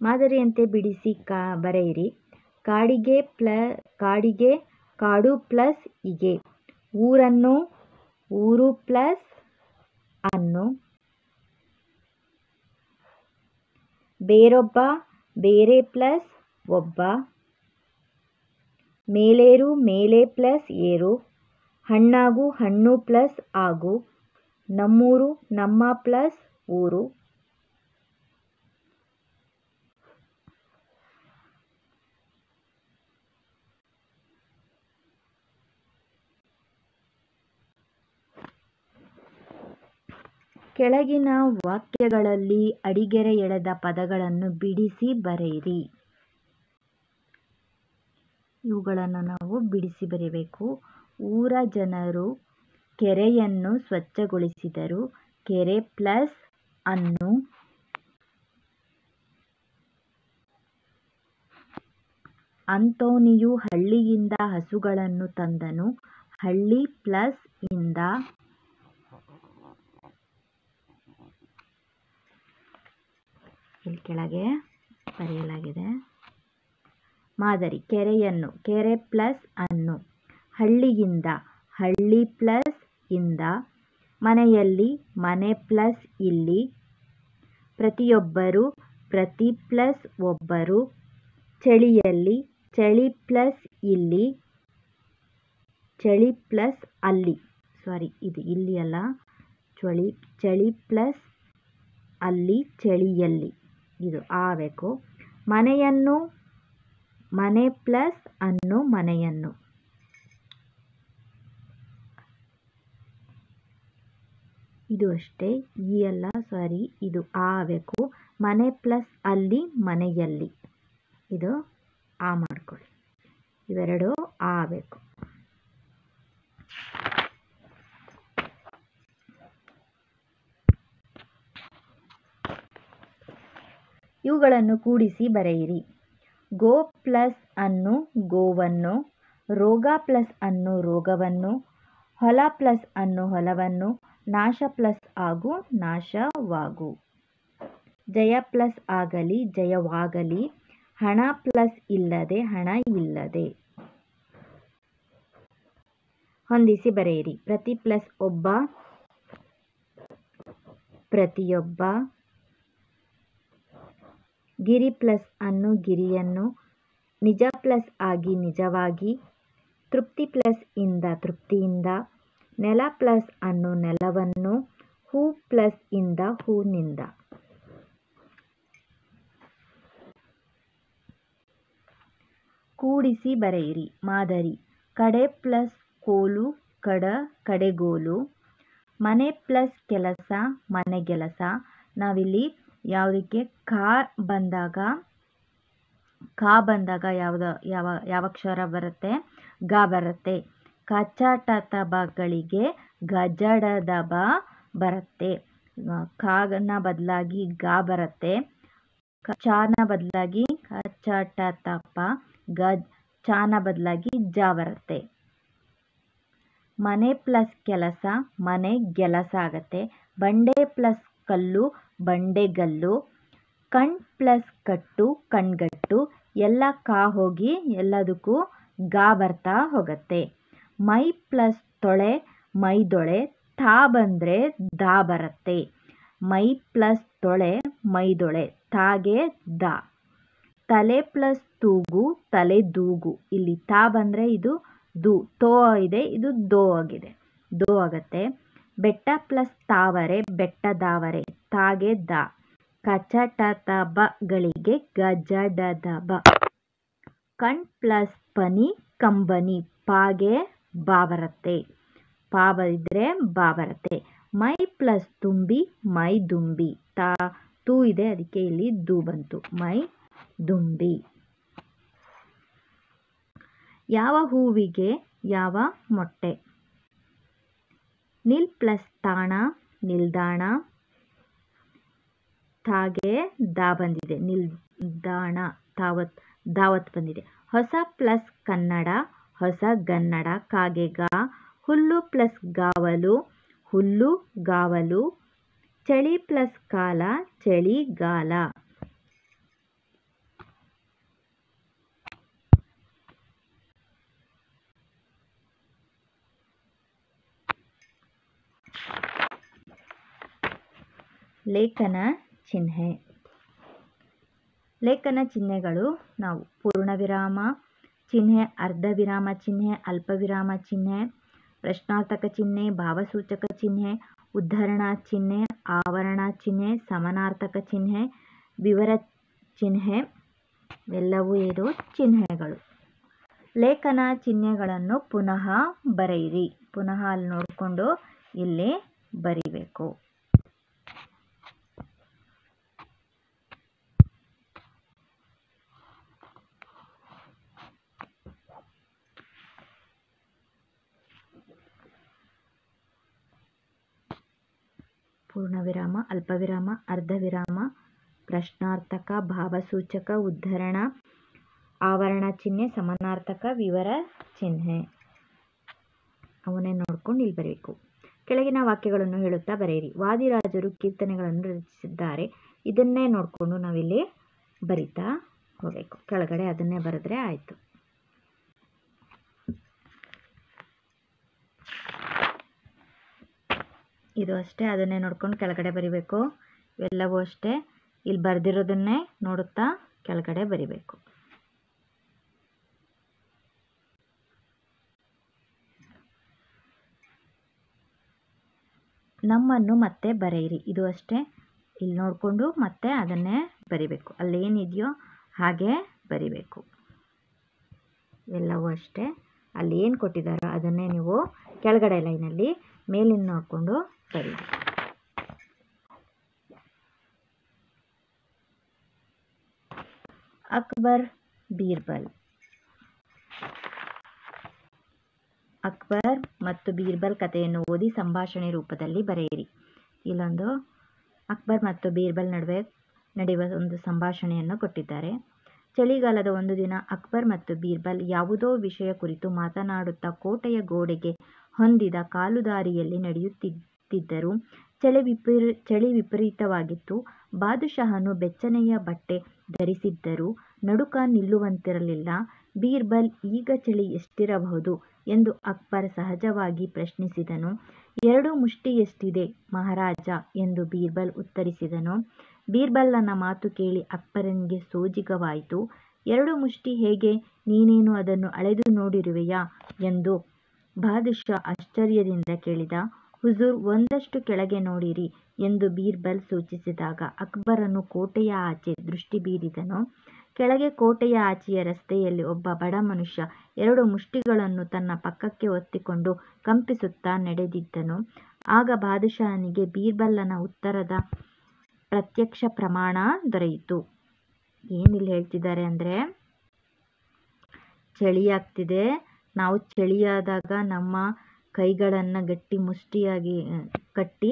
ಮಾದರಿಯಂತೆ ಬಿಡಿಸಿ ಬರೆಯಿರಿ. ಕಾಡಿಗೆ, ಕಾಡು ಪ್ಲಸ್ ಇಗೆ. ಊರನ್ನು, ಊರು ಪ್ಲಸ್ ಅನ್ನು. ಬೇರೊಬ್ಬ, ಬೇರೆ ಪ್ಲಸ್ ಒಬ್ಬ. ಮೇಲೇರು, ಮೇಲೆ ಪ್ಲಸ್ ಏರು. ಹಣ್ಣಾಗು, ಹಣ್ಣು ಪ್ಲಸ್ ಆಗು. ನಮ್ಮೂರು, ನಮ್ಮ ಪ್ಲಸ್ ಊರು. ಕೆಳಗಿನ ವಾಕ್ಯಗಳಲ್ಲಿ ಅಡಿಗೆರೆ ಎಳೆದ ಪದಗಳನ್ನು ಬಿಡಿಸಿ ಬರೆಯಿರಿ. ಇವುಗಳನ್ನು ನಾವು ಬಿಡಿಸಿ ಬರೆಯಬೇಕು. ಊರ ಜನರು ಕೆರೆಯನ್ನು ಸ್ವಚ್ಛಗೊಳಿಸಿದರು. ಕೆರೆ ಪ್ಲಸ್ ಅನ್ನು. ಅಂತೋನಿಯು ಹಳ್ಳಿಯಿಂದ ಹಸುಗಳನ್ನು ತಂದನು. ಹಳ್ಳಿ ಪ್ಲಸ್ ಇಂದ ಇಲ್ಲಿ ಕೆಳಗೆ ಬರೆಯಲಾಗಿದೆ. ಮಾದರಿ ಕೆರೆಯನ್ನು, ಕೆರೆ ಪ್ಲಸ್ ಅನ್ನು. ಹಳ್ಳಿಯಿಂದ, ಹಳ್ಳಿ ಪ್ಲಸ್ ಇಂದ. ಮನೆಯಲ್ಲಿ, ಮನೆ ಪ್ಲಸ್ ಇಲ್ಲಿ. ಪ್ರತಿಯೊಬ್ಬರು, ಪ್ರತಿ ಪ್ಲಸ್ ಒಬ್ಬರು. ಚಳಿಯಲ್ಲಿ, ಚಳಿ ಪ್ಲಸ್ ಇಲ್ಲಿ. ಚಳಿ ಪ್ಲಸ್ ಅಲ್ಲಿ. ಇದು ಇಲ್ಲಿ ಅಲ್ಲ, ಚಳಿ ಪ್ಲಸ್ ಅಲ್ಲಿ, ಚಳಿಯಲ್ಲಿ. ಇದು ಆಗಬೇಕು. ಮನೆಯನ್ನು, ಮನೆ ಪ್ಲಸ್ ಅನ್ನು, ಮನೆಯನ್ನು. ಇದು ಅಷ್ಟೇ, ಈ ಅಲ್ಲ, ಇದು ಆಗಬೇಕು. ಮನೆ ಪ್ಲಸ್ ಅಲ್ಲಿ, ಮನೆಯಲ್ಲಿ. ಇದು ಆ ಮಾಡ್ಕೊಳ್ಳಿ. ಇವೆರಡು ಆಗಬೇಕು. ಇವುಗಳನ್ನು ಕೂಡಿಸಿ ಬರೆಯಿರಿ. ಗೋ ಪ್ಲಸ್ ಅನ್ನು, ಗೋವನ್ನು. ರೋಗ ಪ್ಲಸ್ ಅನ್ನು, ರೋಗವನ್ನು. ಹೊಲ ಪ್ಲಸ್ ಅನ್ನು, ಹೊಲವನ್ನು. ನಾಶ ಪ್ಲಸ್ ಆಗು, ನಾಶವಾಗು. ಜಯ ಪ್ಲಸ್ ಆಗಲಿ, ಜಯವಾಗಲಿ. ಹಣ ಪ್ಲಸ್ ಇಲ್ಲದೆ, ಹಣ ಇಲ್ಲದೆ. ಹೊಂದಿಸಿ ಬರೆಯಿರಿ. ಪ್ರತಿ ಪ್ಲಸ್ ಒಬ್ಬ, ಪ್ರತಿಯೊಬ್ಬ. ಗಿರಿ ಪ್ಲಸ್ ಅನ್ನು, ಗಿರಿಯನ್ನು. ನಿಜ ಪ್ಲಸ್ ಆಗಿ, ನಿಜವಾಗಿ. ತೃಪ್ತಿ ಪ್ಲಸ್ ಇಂದ, ತೃಪ್ತಿಯಿಂದ. ನೆಲ ಪ್ಲಸ್ ಅನ್ನು, ನೆಲವನ್ನು. ಹೂ ಪ್ಲಸ್ ಇಂದ, ಹೂನಿಂದ. ಕೂಡಿಸಿ ಬರೆಯಿರಿ. ಮಾದರಿ ಕಡೆ ಪ್ಲಸ್ ಕೋಲು, ಕಡೆಗೋಲು. ಮನೆ ಪ್ಲಸ್ ಕೆಲಸ, ಮನೆಗೆಲಸ. ನಾವಿಲ್ಲಿ ಯಾವುದಕ್ಕೆ ಕಾ ಬಂದಾಗ ಯಾವ ಅಕ್ಷರ ಬರುತ್ತೆ? ಗ ಬರುತ್ತೆ. ಕಚಟತಬಗಳಿಗೆ ಗಜಡದಬ ಬರುತ್ತೆ. ಕಾನ ಬದಲಾಗಿ ಗ ಬರುತ್ತೆ. ಚಾನ ಬದಲಾಗಿ ಕಚಟತಪ, ಚಾನ ಬದಲಾಗಿ ಜ ಬರುತ್ತೆ. ಮನೆ ಪ್ಲಸ್ ಕೆಲಸ, ಮನೆ ಗೆಲಸ ಆಗತ್ತೆ. ಬಂಡೆ ಪ್ಲಸ್ ಕಲ್ಲು, ಬಂಡೆಗಲ್ಲು. ಕಣ್ ಪ್ಲಸ್ ಕಟ್ಟು, ಕಣ್ಗಟ್ಟು. ಎಲ್ಲ ಕಾ ಹೋಗಿ ಎಲ್ಲದಕ್ಕೂ ಗಾ ಬರ್ತಾ ಹೋಗುತ್ತೆ. ಮೈ ಪ್ಲಸ್ ತೊಳೆ, ಮೈದೊಳೆ. ತಾ ಬಂದರೆ ದಾ ಬರುತ್ತೆ. ಮೈ ಪ್ಲಸ್ ತೊಳೆ, ಮೈದೊಳೆ. ತಾಗೆ ದಾ. ತಲೆ ಪ್ಲಸ್ ತೂಗು, ತಲೆದೂಗು. ಇಲ್ಲಿ ತಾ ಬಂದರೆ ಇದು ದು. ತೋ ಇದೆ, ಇದು ದೋ ಆಗಿದೆ, ದೋ ಆಗತ್ತೆ. ಬೆಟ್ಟ ಪ್ಲಸ್ ತಾವರೆ, ಬೆಟ್ಟದಾವರೆ. ತಾಗೆ ದಾ. ಕಚಟತಬಗಳಿಗೆ ಗಜಡದಬ. ಕಣ್ ಪ್ಲಸ್ ಪನಿ, ಕಂಬನಿ. ಪಾಗೆ ಬಾ ಬರುತ್ತೆ. ಪಾ ಇದ್ರೆ ಬಾ ಬರುತ್ತೆ. ಮೈ ಪ್ಲಸ್ ತುಂಬಿ, ಮೈ ದುಂಬಿ. ತೂ ಇದೆ, ಅದಕ್ಕೆ ಇಲ್ಲಿ ದು ಬಂತು. ಮೈ ದುಂಬಿ. ಯಾವ ಹೂವಿಗೆ ಯಾವ ಮೊಟ್ಟೆ? ನಿಲ್ ಪ್ಲಸ್ ತಾಣ, ನಿಲ್ದಾಣ. ತಾಗೆ ದಾ ಬಂದಿದೆ, ನಿಲ್ದಾಣ. ದಾವತ್ ಬಂದಿದೆ. ಹೊಸ ಪ್ಲಸ್ ಕನ್ನಡ, ಹೊಸಗನ್ನಡ. ಕಾಗೆ ಗಾ. ಹುಲ್ಲು ಪ್ಲಸ್ ಗಾವಲು, ಹುಲ್ಲುಗಾವಲು. ಚಳಿ ಪ್ಲಸ್ ಕಾಲ, ಚಳಿಗಾಲ. ಲೇಖನ ಚಿಹ್ನೆ. ಲೇಖನ ಚಿಹ್ನೆಗಳು ನಾವು ಪೂರ್ಣವಿರಾಮ ಚಿಹ್ನೆ, ಅರ್ಧವಿರಾಮ ಚಿಹ್ನೆ, ಅಲ್ಪವಿರಾಮ ಚಿಹ್ನೆ, ಪ್ರಶ್ನಾರ್ಥಕ ಚಿಹ್ನೆ, ಭಾವಸೂಚಕ ಚಿಹ್ನೆ, ಉದ್ಧರಣ ಚಿಹ್ನೆ, ಆವರಣ ಚಿಹ್ನೆ, ಸಮಾನಾರ್ಥಕ ಚಿಹ್ನೆ, ವಿವರ ಚಿಹ್ನೆ ಎಲ್ಲವೂ ಇದು ಚಿಹ್ನೆಗಳು. ಲೇಖನ ಚಿಹ್ನೆಗಳನ್ನು ಪುನಃ ಬರೆಯಿರಿ. ಪುನಃ ಅಲ್ಲಿ ನೋಡಿಕೊಂಡು ಇಲ್ಲಿ ಬರಿಬೇಕು. ಪೂರ್ಣವಿರಾಮ, ಅಲ್ಪವಿರಾಮ, ಅರ್ಧವಿರಾಮ, ಪ್ರಶ್ನಾರ್ಥಕ, ಭಾವಸೂಚಕ, ಉದ್ಧರಣ, ಆವರಣ ಚಿಹ್ನೆ, ಸಮಾನಾರ್ಥಕ, ವಿವರ ಚಿಹ್ನೆ ಅವನ್ನೇ ನೋಡ್ಕೊಂಡು ಇಲ್ಲಿ ಬರೀಬೇಕು. ಕೆಳಗಿನ ವಾಕ್ಯಗಳನ್ನು ಹೇಳುತ್ತಾ ಬರೆಯಿರಿ. ವಾದಿರಾಜರು ಕೀರ್ತನೆಗಳನ್ನು ರಚಿಸಿದ್ದಾರೆ. ಇದನ್ನೇ ನೋಡಿಕೊಂಡು ನಾವಿಲ್ಲಿ ಬರಿತಾ ಹೋಗಬೇಕು. ಕೆಳಗಡೆ ಅದನ್ನೇ ಬರೆದ್ರೆ ಆಯಿತು. ಇದು ಅಷ್ಟೇ, ಅದನ್ನೇ ನೋಡ್ಕೊಂಡು ಕೆಳಗಡೆ ಬರಿಬೇಕು. ಇವೆಲ್ಲವೂ ಅಷ್ಟೇ, ಇಲ್ಲಿ ಬರೆದಿರೋದನ್ನೇ ನೋಡುತ್ತಾ ಕೆಳಗಡೆ ಬರಿಬೇಕು. ನಮ್ಮನ್ನು ಮತ್ತೆ ಬರೆಯಿರಿ. ಇದು ಅಷ್ಟೇ, ಇಲ್ಲಿ ನೋಡಿಕೊಂಡು ಮತ್ತೆ ಅದನ್ನೇ ಬರಿಬೇಕು. ಅಲ್ಲೇನಿದೆಯೋ ಹಾಗೆ ಬರಿಬೇಕು. ಎಲ್ಲವೂ ಅಷ್ಟೇ, ಅಲ್ಲಿ ಏನು ಕೊಟ್ಟಿದ್ದಾರೋ ಅದನ್ನೇ ನೀವು ಕೆಳಗಡೆ ಲೈನಲ್ಲಿ ಮೇಲಿಂದ ನೋಡಿಕೊಂಡು ಬರೀರಿ. ಅಕ್ಬರ್ ಬೀರ್ಬಲ್. ಅಕ್ಬರ್ ಮತ್ತು ಬೀರ್ಬಲ್ ಕಥೆಯನ್ನು ಓದಿ ಸಂಭಾಷಣೆ ರೂಪದಲ್ಲಿ ಬರೆಯಿರಿ. ಇಲ್ಲೊಂದು ಅಕ್ಬರ್ ಮತ್ತು ಬೀರ್ಬಲ್ ನಡುವೆ ನಡೆಯುವ ಒಂದು ಸಂಭಾಷಣೆಯನ್ನು ಕೊಟ್ಟಿದ್ದಾರೆ. ಚಳಿಗಾಲದ ಒಂದು ದಿನ ಅಕ್ಬರ್ ಮತ್ತು ಬೀರ್ಬಲ್ ಯಾವುದೋ ವಿಷಯ ಕುರಿತು ಮಾತನಾಡುತ್ತಾ ಕೋಟೆಯ ಗೋಡೆಗೆ ಹೊಂದಿದ ಕಾಲುದಾರಿಯಲ್ಲಿ ನಡೆಯುತ್ತಿದ್ದರು. ಚಳಿ ವಿಪರೀತವಾಗಿತ್ತು. ಬಾದುಷಾಹನು ಬೆಚ್ಚನೆಯ ಬಟ್ಟೆ ಧರಿಸಿದ್ದರೂ ನಡುಕ ನಿಲ್ಲುವಂತಿರಲಿಲ್ಲ. ಬೀರ್ಬಲ್, ಈಗ ಚಳಿ ಎಷ್ಟಿರಬಹುದು ಎಂದು ಅಕ್ಬರ್ ಸಹಜವಾಗಿ ಪ್ರಶ್ನಿಸಿದನು. 2 ಮುಷ್ಟಿ ಎಷ್ಟಿದೆ ಮಹಾರಾಜ ಎಂದು ಬೀರ್ಬಲ್ ಉತ್ತರಿಸಿದನು. ಬೀರ್ಬಲನ ಮಾತು ಕೇಳಿ ಅಕ್ಬರನಿಗೆ ಸೋಜಿಗವಾಯಿತು. 2 ಮುಷ್ಟಿ ಹೇಗೆ, ನೀನೇನು ಅದನ್ನು ಅಳೆದು ನೋಡಿರುವೆಯಾ ಎಂದು ಬಾದುಷಾ ಆಶ್ಚರ್ಯದಿಂದ ಕೇಳಿದ. ಹುಜೂರ್, ಒಂದಷ್ಟು ಕೆಳಗೆ ನೋಡಿರಿ ಎಂದು ಬೀರ್ಬಲ್ ಸೂಚಿಸಿದಾಗ ಅಕ್ಬರನು ಕೋಟೆಯ ಆಚೆ ದೃಷ್ಟಿ ಬೀರಿದನು. ಕೆಳಗೆ ಕೋಟೆಯ ಆಚೆಯ ರಸ್ತೆಯಲ್ಲಿ ಒಬ್ಬ ಬಡ ಮನುಷ್ಯ 2 ಮುಷ್ಟಿಗಳನ್ನು ತನ್ನ ಪಕ್ಕಕ್ಕೆ ಒತ್ತಿಕೊಂಡು ಕಂಪಿಸುತ್ತಾ ನಡೆದಿದ್ದನು. ಆಗ ಬಾದುಷಾಹನಿಗೆ ಬೀರ್ಬಲನ ಉತ್ತರದ ಪ್ರತ್ಯಕ್ಷ ಪ್ರಮಾಣ ದೊರೆಯಿತು. ಏನಿಲ್ಲಿ ಹೇಳ್ತಿದ್ದಾರೆ ಅಂದರೆ, ಚಳಿಯಾಗ್ತಿದೆ, ನಾವು ಚಳಿಯಾದಾಗ ನಮ್ಮ ಕೈಗಳನ್ನು ಗಟ್ಟಿ ಮುಷ್ಟಿಯಾಗಿ ಕಟ್ಟಿ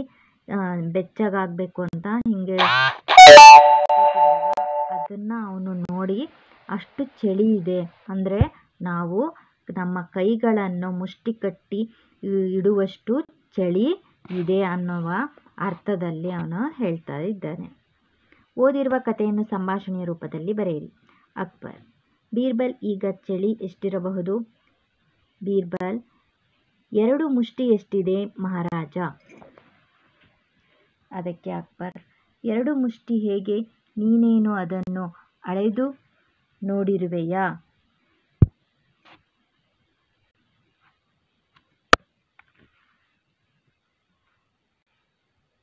ಬೆಚ್ಚಗಾಗಬೇಕು ಅಂತ ಹಿಂಗೆ ಅದನ್ನು ಅವನು ನೋಡಿ ಅಷ್ಟು ಚಳಿ ಇದೆ ಅಂದರೆ ನಾವು ನಮ್ಮ ಕೈಗಳನ್ನು ಮುಷ್ಟಿ ಕಟ್ಟಿ ಇಡುವಷ್ಟು ಚಳಿ ಇದೆ ಅನ್ನುವ ಅರ್ಥದಲ್ಲಿ ಅವನು ಹೇಳ್ತಾ ಇದ್ದಾನೆ. ಓದಿರುವ ಕಥೆಯನ್ನು ಸಂಭಾಷಣೆಯ ರೂಪದಲ್ಲಿ ಬರೆಯಿರಿ. ಅಕ್ಬರ್: ಬೀರ್ಬಲ್, ಈಗ ಚಳಿ ಎಷ್ಟಿರಬಹುದು? ಬೀರ್ಬಲ್: 2 ಮುಷ್ಟಿ ಎಷ್ಟಿದೆ ಮಹಾರಾಜ? ಅದಕ್ಕೆ ಅಕ್ಬರ್: 2 ಮುಷ್ಟಿ ಹೇಗೆ, ನೀನೇನು ಅದನ್ನು ಅಳೆದು ನೋಡಿರುವೆಯಾ?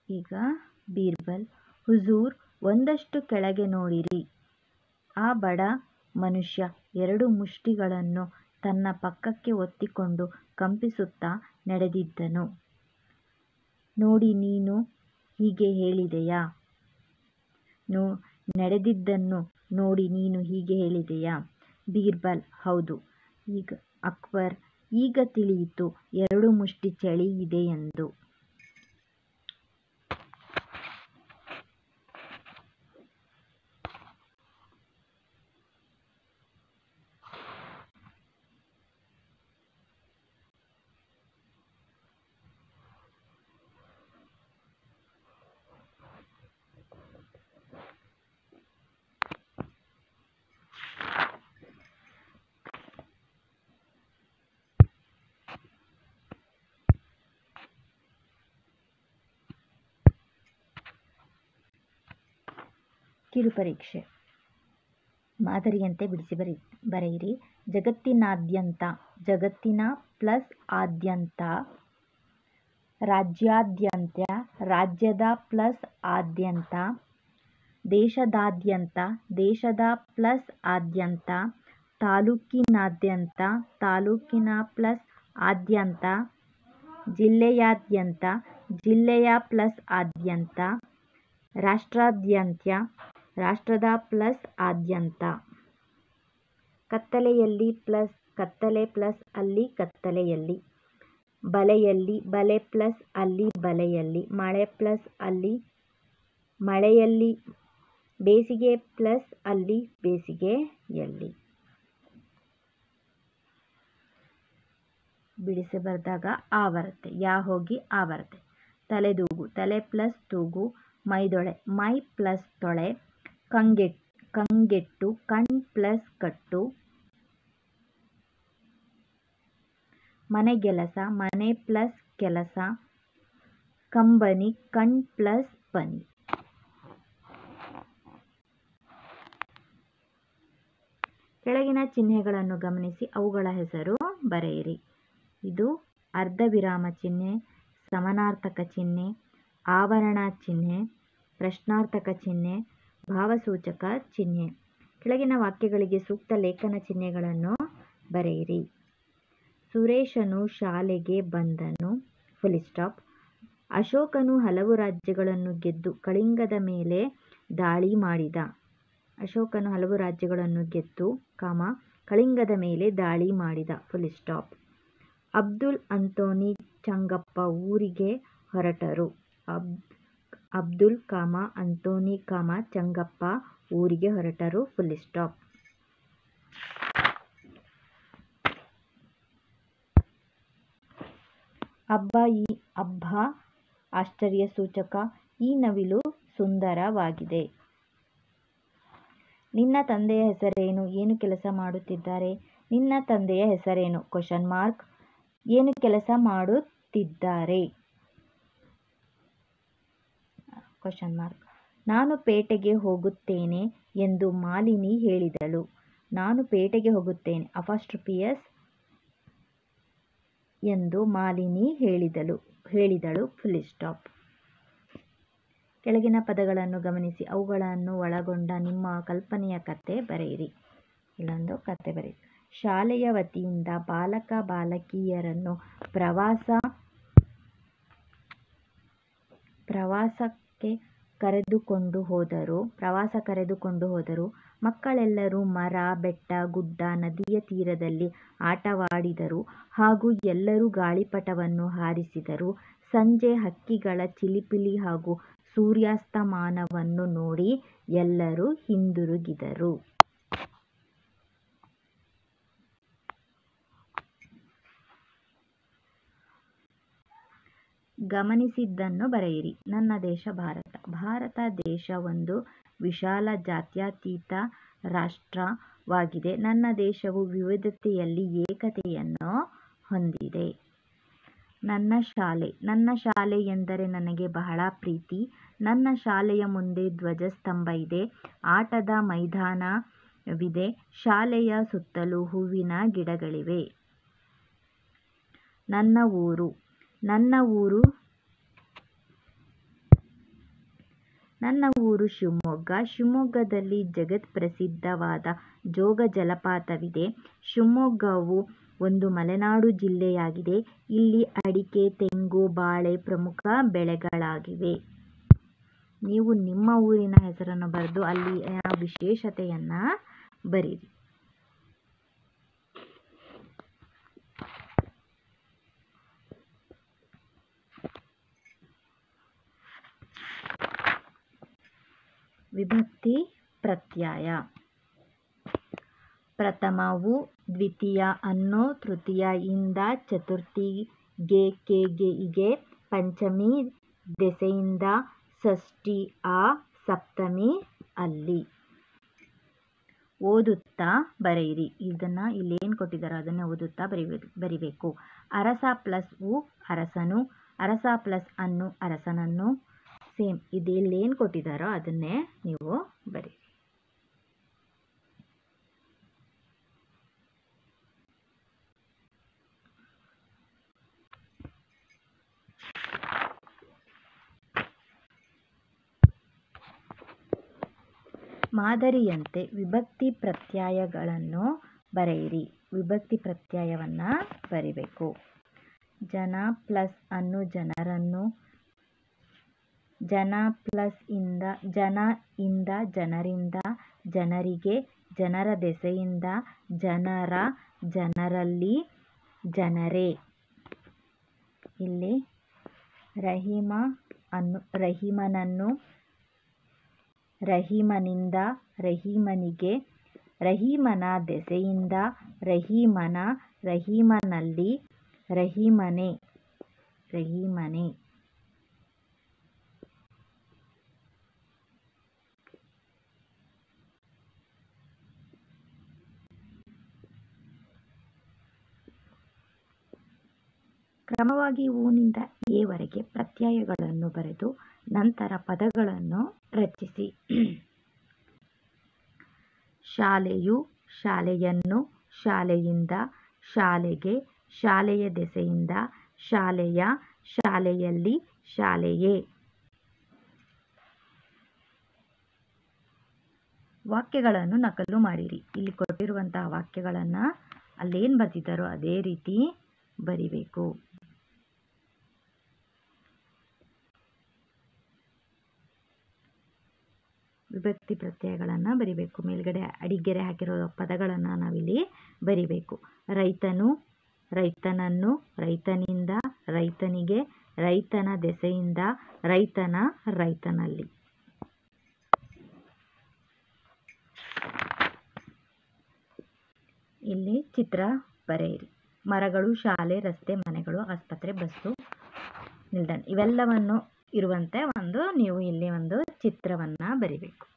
ಈಗ ಬೀರ್ಬಲ್: ಹುಜೂರ್, ಒಂದಷ್ಟು ಕೆಳಗೆ ನೋಡಿರಿ. ಆ ಬಡ ಮನುಷ್ಯ 2 ಮುಷ್ಟಿಗಳನ್ನು ತನ್ನ ಪಕ್ಕಕ್ಕೆ ಒತ್ತಿಕೊಂಡು ಕಂಪಿಸುತ್ತಾ ನಡೆದಿದ್ದನು. ನೋಡಿ, ನೀನು ಹೀಗೆ ಹೇಳಿದೆಯಾ? ನಡೆದಿದ್ದನ್ನು ನೋಡಿ ನೀನು ಹೀಗೆ ಹೇಳಿದೆಯಾ? ಬೀರ್ಬಲ್: ಹೌದು. ಅಕ್ಬರ್: ಈಗ ತಿಳಿಯಿತು 2 ಮುಷ್ಟಿ ಚಳಿ ಇದೆ ಎಂದು. ಕಿರುಪರೀಕ್ಷೆ. ಮಾದರಿಯಂತೆ ಬಿಡಿಸಿ ಬರೆಯಿರಿ. ಜಗತ್ತಿನಾದ್ಯಂತ, ಜಗತ್ತಿನ ಪ್ಲಸ್ ಆದ್ಯಂತ, ರಾಜ್ಯಾದ್ಯಂತ, ರಾಜ್ಯದ ಪ್ಲಸ್ ಆದ್ಯಂತ, ದೇಶದಾದ್ಯಂತ, ದೇಶದ ಪ್ಲಸ್ ಆದ್ಯಂತ, ತಾಲೂಕಿನಾದ್ಯಂತ, ತಾಲೂಕಿನ ಪ್ಲಸ್ ಆದ್ಯಂತ, ಜಿಲ್ಲೆಯಾದ್ಯಂತ, ಜಿಲ್ಲೆಯ ಪ್ಲಸ್ ಆದ್ಯಂತ, ರಾಷ್ಟ್ರಾದ್ಯಂತ, ರಾಷ್ಟ್ರದ ಪ್ಲಸ್ ಆದ್ಯಂತ. ಕತ್ತಲೆಯಲ್ಲಿ ಪ್ಲಸ್ ಕತ್ತಲೆ ಪ್ಲಸ್ ಅಲ್ಲಿ ಕತ್ತಲೆಯಲ್ಲಿ. ಬಲೆಯಲ್ಲಿ ಬಲೆ ಪ್ಲಸ್ ಅಲ್ಲಿ ಬಲೆಯಲ್ಲಿ. ಮಳೆ ಪ್ಲಸ್ ಅಲ್ಲಿ ಮಳೆಯಲ್ಲಿ. ಬೇಸಿಗೆ ಪ್ಲಸ್ ಅಲ್ಲಿ ಬೇಸಿಗೆಯಲ್ಲಿ. ಬಿಡಿಸಿ ಬರೆದಾಗ ಆ ಬರುತ್ತೆ. ಯಾ ಹೋಗಿ ಆ ಬರುತ್ತೆ. ತಲೆದೂಗು, ತಲೆ ಪ್ಲಸ್ ತೂಗು, ಮೈದೊಳೆ, ಮೈ ಪ್ಲಸ್ ತೊಳೆ, ಕಂಗೆಟ್ಟು, ಕಣ್ ಪ್ಲಸ್ ಕಟ್ಟು, ಮನೆಗೆಲಸ, ಮನೆ ಪ್ಲಸ್ ಕೆಲಸ, ಕಂಬನಿ, ಕಣ್ ಪ್ಲಸ್ ಬನಿ. ಕೆಳಗಿನ ಚಿಹ್ನೆಗಳನ್ನು ಗಮನಿಸಿ ಅವುಗಳ ಹೆಸರು ಬರೆಯಿರಿ. ಇದು ಅರ್ಧವಿರಾಮ ಚಿಹ್ನೆ, ಸಮಾನಾರ್ಥಕ ಚಿಹ್ನೆ, ಆವರಣ ಚಿಹ್ನೆ, ಪ್ರಶ್ನಾರ್ಥಕ ಚಿಹ್ನೆ, ಭಾವಸೂಚಕ ಚಿಹ್ನೆ. ಕೆಳಗಿನ ವಾಕ್ಯಗಳಿಗೆ ಸೂಕ್ತ ಲೇಖನ ಚಿಹ್ನೆಗಳನ್ನು ಬರೆಯಿರಿ. ಸುರೇಶನು ಶಾಲೆಗೆ ಬಂದನು. Full stop. ಅಶೋಕನು ಹಲವು ರಾಜ್ಯಗಳನ್ನು ಗೆದ್ದು ಕಳಿಂಗದ ಮೇಲೆ ದಾಳಿ ಮಾಡಿದ. ಅಶೋಕನು ಹಲವು ರಾಜ್ಯಗಳನ್ನು ಗೆದ್ದು, ಕಳಿಂಗದ ಮೇಲೆ ದಾಳಿ ಮಾಡಿದ. Full stop. Abdul Anthony Changappa ಊರಿಗೆ ಹೊರಟರು. ಅಬ್ದುಲ್, ಅಂತೋನಿ, ಚಂಗಪ್ಪ ಊರಿಗೆ ಹೊರಟರು. Full stop. ಹಬ್ಬ ಆಶ್ಚರ್ಯಸೂಚಕ. ಈ ನವಿಲು ಸುಂದರವಾಗಿದೆ. ನಿನ್ನ ತಂದೆಯ ಹೆಸರೇನು? ಏನು ಕೆಲಸ ಮಾಡುತ್ತಿದ್ದಾರೆ? ನಿನ್ನ ತಂದೆಯ ಹೆಸರೇನು? ? ಏನು ಕೆಲಸ ಮಾಡುತ್ತಿದ್ದಾರೆ? ? ನಾನು ಪೇಟೆಗೆ ಹೋಗುತ್ತೇನೆ ಎಂದು ಮಾಲಿನಿ ಹೇಳಿದಳು. ನಾನು ಪೇಟೆಗೆ ಹೋಗುತ್ತೇನೆ ಎಂದು ಮಾಲಿನಿ ಹೇಳಿದಳು. Full stop. ಕೆಳಗಿನ ಪದಗಳನ್ನು ಗಮನಿಸಿ ಅವುಗಳನ್ನು ಒಳಗೊಂಡ ನಿಮ್ಮ ಕಲ್ಪನೆಯ ಕತೆ ಬರೆಯಿರಿ. ಇಲ್ಲೊಂದು ಕತೆ ಬರೆಯಿರಿ. ಶಾಲೆಯ ವತಿಯಿಂದ ಬಾಲಕ ಬಾಲಕಿಯರನ್ನು ಪ್ರವಾಸಕ್ಕೆ ಕರೆದುಕೊಂಡು ಹೋದರು. ಮಕ್ಕಳೆಲ್ಲರೂ ಮರ, ಬೆಟ್ಟ, ಗುಡ್ಡ, ನದಿಯ ತೀರದಲ್ಲಿ ಆಟವಾಡಿದರು ಹಾಗೂ ಎಲ್ಲರೂ ಗಾಳಿಪಟವನ್ನು ಹಾರಿಸಿದರು. ಸಂಜೆ ಹಕ್ಕಿಗಳ ಚಿಲಿಪಿಲಿ ಹಾಗೂ ಸೂರ್ಯಾಸ್ತಮಾನವನ್ನು ನೋಡಿ ಎಲ್ಲರೂ ಹಿಂದಿರುಗಿದರು. ಗಮನಿಸಿದ್ದನ್ನು ಬರೆಯಿರಿ. ನನ್ನ ದೇಶ ಭಾರತ. ಭಾರತ ದೇಶ ಒಂದು ವಿಶಾಲ ಜಾತ್ಯತೀತ ರಾಷ್ಟ್ರವಾಗಿದೆ. ನನ್ನ ದೇಶವು ವಿವಿಧತೆಯಲ್ಲಿ ಏಕತೆಯನ್ನು ಹೊಂದಿದೆ. ನನ್ನ ಶಾಲೆ ಎಂದರೆ ನನಗೆ ಬಹಳ ಪ್ರೀತಿ. ನನ್ನ ಶಾಲೆಯ ಮುಂದೆ ಧ್ವಜಸ್ತಂಭ ಇದೆ. ಆಟದ ಮೈದಾನವಿದೆ. ಶಾಲೆಯ ಸುತ್ತಲೂ ಹೂವಿನ ಗಿಡಗಳಿವೆ. ನನ್ನ ಊರು ಶಿವಮೊಗ್ಗ. ಶಿವಮೊಗ್ಗದಲ್ಲಿ ಜಗತ್ಪ್ರಸಿದ್ಧವಾದ ಜೋಗ ಜಲಪಾತವಿದೆ. ಶಿವಮೊಗ್ಗವು ಒಂದು ಮಲೆನಾಡು ಜಿಲ್ಲೆಯಾಗಿದೆ. ಇಲ್ಲಿ ಅಡಿಕೆ, ತೆಂಗು, ಬಾಳೆ ಪ್ರಮುಖ ಬೆಳೆಗಳಾಗಿವೆ. ನೀವು ನಿಮ್ಮ ಊರಿನ ಹೆಸರನ್ನು ಬರೆದು ಅಲ್ಲಿಯ ವಿಶೇಷತೆಯನ್ನ ಬರೆಯಿರಿ. ವಿಭಕ್ತಿ ಪ್ರತ್ಯಯ. ಪ್ರಥಮವು ದ್ವಿತೀಯ ಅನ್ನೋ, ತೃತೀಯ ಇಂದ, ಚತುರ್ಥಿ ಗೆ, ಪಂಚಮಿ ದೆಸೆಯಿಂದ, ಷಷ್ಠಿ ಸಪ್ತಮಿ ಅಲ್ಲಿ. ಓದುತ್ತಾ ಬರೆಯಿರಿ. ಇದನ್ನ ಇಲ್ಲೇನು ಕೊಟ್ಟಿದ್ದಾರೋ ಅದನ್ನ ಓದುತ್ತಾ ಬರಿಬೇಕು. ಅರಸ ಪ್ಲಸ್ ಅರಸನು, ಅರಸ ಪ್ಲಸ್ ಅನ್ನು ಅರಸನನ್ನು. ಸೇಮ್ ಇಲ್ಲೇನು ಕೊಟ್ಟಿದ್ದಾರೋ ಅದನ್ನೇ ನೀವು ಬರೀರಿ. ಮಾದರಿಯಂತೆ ವಿಭಕ್ತಿ ಪ್ರತ್ಯಯಗಳನ್ನು ಬರೆಯಿರಿ. ವಿಭಕ್ತಿ ಪ್ರತ್ಯಯವನ್ನ ಬರಿಬೇಕು. ಜನ ಪ್ಲಸ್ ಅನ್ನು ಜನರನ್ನು, ಜನ ಪ್ಲಸ್ ಜನ ಇಂದ ಜನರಿಂದ, ಜನರಿಗೆ, ಜನರ ದೆಸೆಯಿಂದ, ಜನರ, ಜನರಲ್ಲಿ, ಜನರೇ. ಇಲ್ಲಿ ರಹೀಮನನ್ನು, ರಹೀಮನಿಂದ, ರಹೀಮನಿಗೆ, ರಹೀಮನ ದೆಸೆಯಿಂದ, ರಹೀಮನ, ರಹೀಮನಲ್ಲಿ, ರಹಿಮನೆ ರಹಿಮನೆ. ಕ್ರಮವಾಗಿ ಊನಿಂದ ಎವರೆಗೆ ಪ್ರತ್ಯಯಗಳನ್ನು ಬರೆದು ನಂತರ ಪದಗಳನ್ನು ರಚಿಸಿ. ಶಾಲೆಯು, ಶಾಲೆಯನ್ನು, ಶಾಲೆಯಿಂದ, ಶಾಲೆಗೆ, ಶಾಲೆಯ ದೆಸೆಯಿಂದ, ಶಾಲೆಯ, ಶಾಲೆಯಲ್ಲಿ, ಶಾಲೆಯೇ. ವಾಕ್ಯಗಳನ್ನು ನಕಲು ಮಾಡಿರಿ. ಇಲ್ಲಿ ಕೊಟ್ಟಿರುವಂತಹ ವಾಕ್ಯಗಳನ್ನು ಅಲ್ಲೇನು ಬರ್ತಿದ್ದಾರೋ ಅದೇ ರೀತಿ ಬರಿಬೇಕು. ವಿಭಕ್ತಿ ಪ್ರತ್ಯಯಗಳನ್ನು ಬರಿಬೇಕು. ಮೇಲ್ಗಡೆ ಅಡಿಗೆರೆ ಹಾಕಿರೋ ಪದಗಳನ್ನು ನಾವಿಲ್ಲಿ ಬರಿಬೇಕು. ರೈತನು, ರೈತನನ್ನು, ರೈತನಿಂದ, ರೈತನಿಗೆ, ರೈತನ ದೆಸೆಯಿಂದ, ರೈತನ, ರೈತನಲ್ಲಿ. ಇಲ್ಲಿ ಚಿತ್ರ ಬರೆಯಿರಿ. ಮರಗಳು, ಶಾಲೆ, ರಸ್ತೆ, ಮನೆಗಳು, ಆಸ್ಪತ್ರೆ, ಬಸ್ಸು ನಿಲ್ದಾಣ ಇವೆಲ್ಲವನ್ನು ಇರುವಂತೆ ನೀವು ಇಲ್ಲಿ ಒಂದು ಚಿತ್ರವನ್ನು ಬರಿಬೇಕು.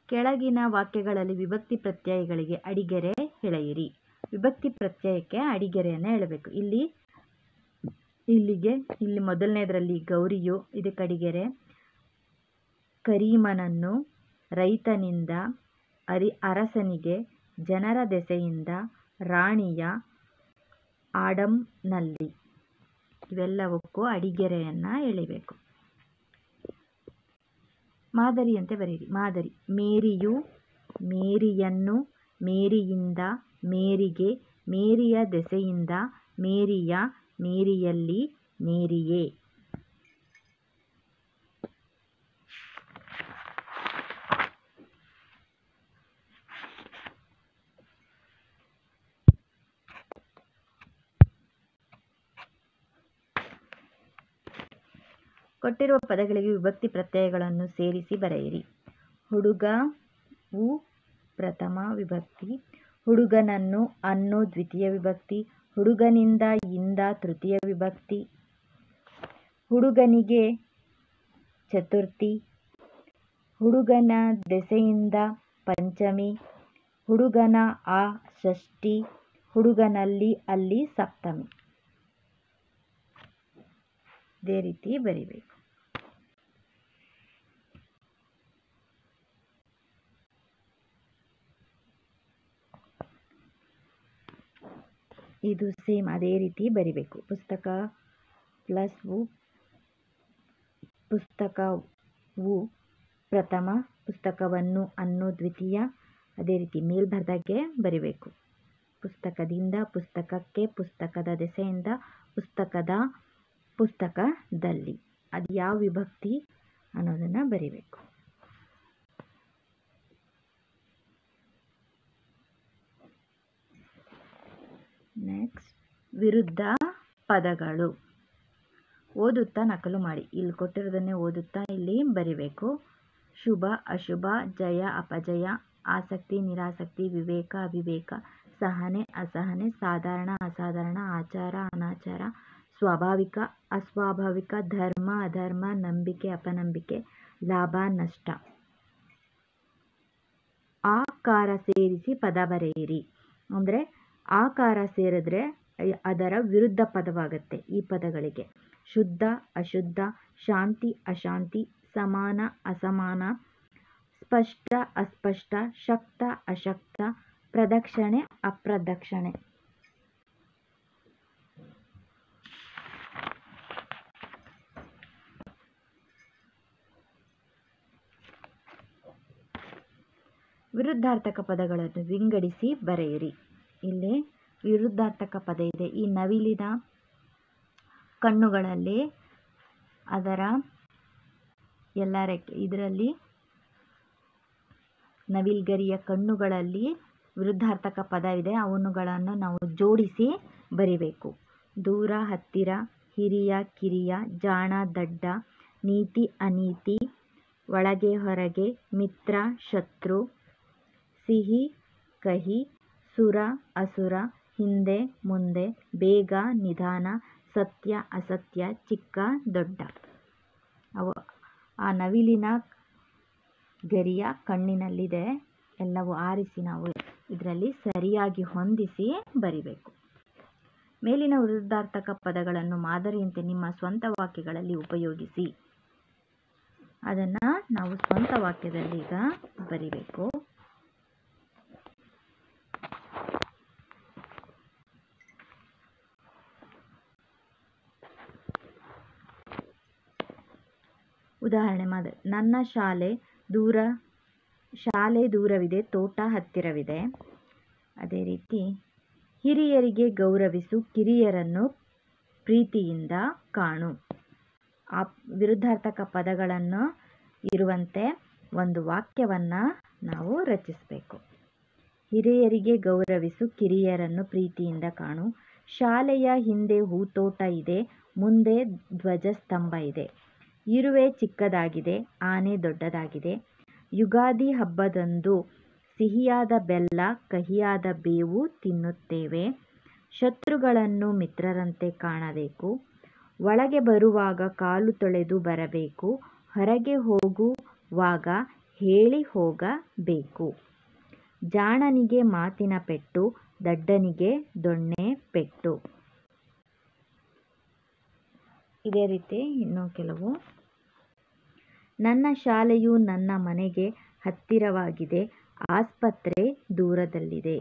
ಕೆಳಗಿನ ವಾಕ್ಯಗಳಲ್ಲಿ ವಿಭಕ್ತಿ ಪ್ರತ್ಯಯಗಳಿಗೆ ಅಡಿಗೆರೆ ಎಳೆಯಿರಿ. ವಿಭಕ್ತಿ ಪ್ರತ್ಯಯಕ್ಕೆ ಅಡಿಗೆರೆಯನ್ನು ಎಳೆಬೇಕು. ಇಲ್ಲಿ ಮೊದಲನೇದರಲ್ಲಿ ಗೌರಿಯು, ಇದಕ್ಕೆ ಅಡಿಗೆರೆ. ಕರೀಮನನ್ನು, ರೈತನಿಂದ, ಅರಸನಿಗೆ, ಜನರ ದೆಸೆಯಿಂದ, ರಾಣಿಯ, ಆಡಂನಲ್ಲಿ ಇವೆಲ್ಲವಕ್ಕೂ ಅಡಿಗೆರೆಯನ್ನು ಎಳಿಬೇಕು. ಮಾದರಿಯಂತೆ ಬರೆಯಿರಿ. ಮಾದರಿ. ಮೇರಿಯು, ಮೇರಿಯನ್ನು, ಮೇರಿಯಿಂದ, ಮೇರಿಗೆ, ಮೇರಿಯ ದೆಸೆಯಿಂದ, ಮೇರಿಯ, ಮೇರಿಯಲ್ಲಿ, ಮೇರಿಯೇ. ಕೊಟ್ಟಿರುವ ಪದಗಳಿಗೆ ವಿಭಕ್ತಿ ಪ್ರತ್ಯಯಗಳನ್ನು ಸೇರಿಸಿ ಬರೆಯಿರಿ. ಹುಡುಗವು ಪ್ರಥಮ ವಿಭಕ್ತಿ, ಹುಡುಗನನ್ನು ಅನ್ನು ದ್ವಿತೀಯ ವಿಭಕ್ತಿ, ಹುಡುಗನಿಂದ ಇಂದ ತೃತೀಯ ವಿಭಕ್ತಿ, ಹುಡುಗನಿಗೆ ಚತುರ್ಥಿ, ಹುಡುಗನ ದೆಸೆಯಿಂದ ಪಂಚಮಿ, ಹುಡುಗನ ಆ ಷಷ್ಠಿ, ಹುಡುಗನಲ್ಲಿ ಅಲ್ಲಿ ಸಪ್ತಮಿ. ಇದೇ ರೀತಿ ಬರಿಬೇಕು. ಇದು ಸೇಮ್ ಅದೇ ರೀತಿ ಬರಿಬೇಕು. ಪುಸ್ತಕ ಪ್ಲಸ್ ಪುಸ್ತಕವು ಪ್ರಥಮ, ಪುಸ್ತಕವನ್ನು ಅನ್ನು ದ್ವಿತೀಯ. ಅದೇ ರೀತಿ ಮೇಲ್ಬರ್ದಾಗೆ ಬರಿಬೇಕು. ಪುಸ್ತಕದಿಂದ, ಪುಸ್ತಕಕ್ಕೆ, ಪುಸ್ತಕದ ದೆಸೆಯಿಂದ, ಪುಸ್ತಕದಲ್ಲಿ ಅದು ಯಾವ ವಿಭಕ್ತಿ ಅನ್ನೋದನ್ನು ಬರಿಬೇಕು. ನೆಕ್ಸ್ಟ್ ವಿರುದ್ಧ ಪದಗಳು. ಓದುತ್ತಾ ನಕಲು ಮಾಡಿ. ಇಲ್ಲಿ ಕೊಟ್ಟಿರೋದನ್ನೇ ಓದುತ್ತಾ ಇಲ್ಲಿ ಬರಿಬೇಕು. ಶುಭ, ಅಶುಭ, ಜಯ, ಅಪಜಯ, ಆಸಕ್ತಿ, ನಿರಾಸಕ್ತಿ, ವಿವೇಕ, ಅವಿವೇಕ, ಸಹನೆ, ಅಸಹನೆ, ಸಾಧಾರಣ, ಅಸಾಧಾರಣ, ಆಚಾರ, ಅನಾಚಾರ, ಸ್ವಾಭಾವಿಕ, ಅಸ್ವಾಭಾವಿಕ, ಧರ್ಮ, ಅಧರ್ಮ, ನಂಬಿಕೆ, ಅಪನಂಬಿಕೆ, ಲಾಭ, ನಷ್ಟ. ಆಕಾರ ಸೇರಿಸಿ ಪದ ಬರೆಯಿರಿ. ಅಂದರೆ ಆಕಾರ ಸೇರಿದ್ರೆ ಅದರ ವಿರುದ್ಧ ಪದವಾಗುತ್ತೆ ಈ ಪದಗಳಿಗೆ. ಶುದ್ಧ, ಅಶುದ್ಧ, ಶಾಂತಿ, ಅಶಾಂತಿ, ಸಮಾನ, ಅಸಮಾನ, ಸ್ಪಷ್ಟ, ಅಸ್ಪಷ್ಟ, ಶಕ್ತ, ಅಶಕ್ತ, ಪ್ರದಕ್ಷಿಣೆ, ಅಪ್ರದಕ್ಷಿಣೆ. ವಿರುದ್ಧಾರ್ಥಕ ಪದಗಳನ್ನು ವಿಂಗಡಿಸಿ ಬರೆಯಿರಿ. ಇಲ್ಲಿ ವಿರುದ್ಧಾರ್ಥಕ ಪದ ಇದೆ. ಈ ನವಿಲಿನ ಕಣ್ಣುಗಳಲ್ಲಿ ಅದರ ಎಲ್ಲ ಇದರಲ್ಲಿ ನವಿಲ್ಗರಿಯ ಕಣ್ಣುಗಳಲ್ಲಿ ವಿರುದ್ಧಾರ್ಥಕ ಪದ ಇದೆ. ಅವುಗಳನ್ನು ನಾವು ಜೋಡಿಸಿ ಬರಿಬೇಕು. ದೂರ, ಹತ್ತಿರ, ಹಿರಿಯ, ಕಿರಿಯ, ಜಾಣ, ದಡ್ಡ, ನೀತಿ, ಅನೀತಿ, ಒಳಗೆ ಹೊರಗೆ, ಮಿತ್ರ ಶತ್ರು, ಸಿಹಿ ಕಹಿ, ಸುರ ಅಸುರ, ಹಿಂದೆ ಮುಂದೆ, ಬೇಗ ನಿಧಾನ, ಸತ್ಯ ಅಸತ್ಯ, ಚಿಕ್ಕ ದೊಡ್ಡ. ಆ ನವಿಲಿನ ಗರಿಯ ಕಣ್ಣಿನಲ್ಲಿದೆ. ಎಲ್ಲವೂ ಆರಿಸಿ ನಾವು ಇದರಲ್ಲಿ ಸರಿಯಾಗಿ ಹೊಂದಿಸಿ ಬರಿಬೇಕು. ಮೇಲಿನ ವಿರುದ್ಧಾರ್ಥಕ ಪದಗಳನ್ನು ಮಾದರಿಯಂತೆ ನಿಮ್ಮ ಸ್ವಂತ ವಾಕ್ಯಗಳಲ್ಲಿ ಉಪಯೋಗಿಸಿ. ಅದನ್ನು ನಾವು ಸ್ವಂತ ವಾಕ್ಯದಲ್ಲಿ ಈಗ ಬರಿಬೇಕು. ಉದಾಹರಣೆ ಮಾದರಿ. ನನ್ನ ಶಾಲೆ ದೂರವಿದೆ, ತೋಟ ಹತ್ತಿರವಿದೆ. ಅದೇ ರೀತಿ ಹಿರಿಯರಿಗೆ ಗೌರವಿಸು, ಕಿರಿಯರನ್ನು ಪ್ರೀತಿಯಿಂದ ಕಾಣು. ಆ ವಿರುದ್ಧಾರ್ಥಕ ಪದಗಳನ್ನು ಇರುವಂತೆ ಒಂದು ವಾಕ್ಯವನ್ನು ನಾವು ರಚಿಸಬೇಕು. ಹಿರಿಯರಿಗೆ ಗೌರವಿಸು, ಕಿರಿಯರನ್ನು ಪ್ರೀತಿಯಿಂದ ಕಾಣು. ಶಾಲೆಯ ಹಿಂದೆ ಹೂತೋಟ ಇದೆ, ಮುಂದೆ ಧ್ವಜಸ್ತಂಭ ಇದೆ. ಇರುವೆ ಚಿಕ್ಕದಾಗಿದೆ, ಆನೆ ದೊಡ್ಡದಾಗಿದೆ. ಯುಗಾದಿ ಹಬ್ಬದಂದು ಸಿಹಿಯಾದ ಬೆಲ್ಲ, ಕಹಿಯಾದ ಬೇವು ತಿನ್ನುತ್ತೇವೆ. ಶತ್ರುಗಳನ್ನು ಮಿತ್ರರಂತೆ ಕಾಣಬೇಕು. ಒಳಗೆ ಬರುವಾಗ ಕಾಲು ತೊಳೆದು ಬರಬೇಕು. ಹೊರಗೆ ಹೋಗುವಾಗ ಹೇಳಿ ಹೋಗಬೇಕು. ಜಾಣನಿಗೆ ಮಾತಿನ ಪೆಟ್ಟು, ದಡ್ಡನಿಗೆ ದೊಣ್ಣೆ ಪೆಟ್ಟು. ಇದೇ ರೀತಿ ಇನ್ನೂ ಕೆಲವು. ನನ್ನ ಶಾಲೆಯು ನನ್ನ ಮನೆಗೆ ಹತ್ತಿರವಾಗಿದೆ, ಆಸ್ಪತ್ರೆ ದೂರದಲ್ಲಿದೆ.